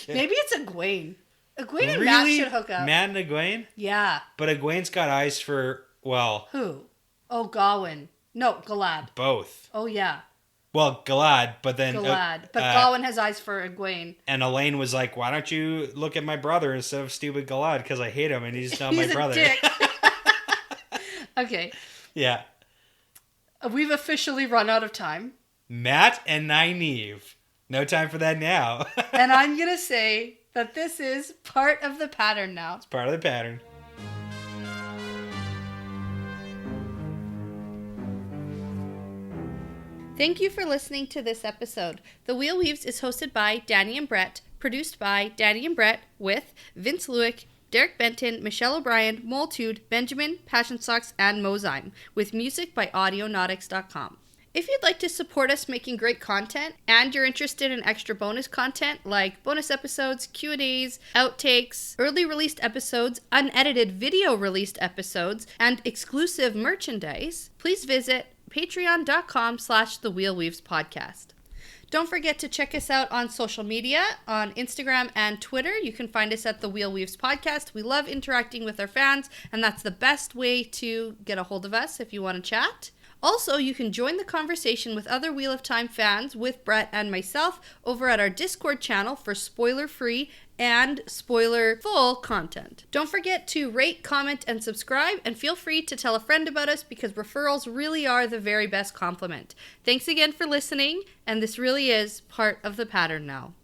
Maybe it's Egwene. Egwene and Matt should hook up. Matt and Egwene? Yeah. But Egwene's got eyes for, well... Who? Oh, Gawain. No, Galad. Both. Oh, yeah. Well, Galad, but then... Galad. But Gawain has eyes for Egwene. And Elaine was like, why don't you look at my brother instead of stupid Galad? Because I hate him and he's not my brother. He's a dick. Okay. Yeah. We've officially run out of time. Matt and Nynaeve. No time for that now. And I'm going to say that this is part of the pattern now. It's part of the pattern. Thank you for listening to this episode. The Wheel Weaves is hosted by Dani and Brett, produced by Dani and Brett with Vince Lewick, Derek Benton, Michelle O'Brien, Moltude, Benjamin, Passion Socks, and Mozyme, with music by Audionautics.com. If you'd like to support us making great content, and you're interested in extra bonus content like bonus episodes, Q&As, outtakes, early released episodes, unedited video released episodes, and exclusive merchandise, please visit patreon.com/thewheelweavespodcast. Don't forget to check us out on social media, on Instagram and Twitter. You can find us at The Wheel Weaves Podcast. We love interacting with our fans, and that's the best way to get a hold of us if you want to chat. Also, you can join the conversation with other Wheel of Time fans with Brett and myself over at our Discord channel for spoiler-free and spoiler-full content. Don't forget to rate, comment, and subscribe, and feel free to tell a friend about us because referrals really are the very best compliment. Thanks again for listening, and this really is part of the pattern now.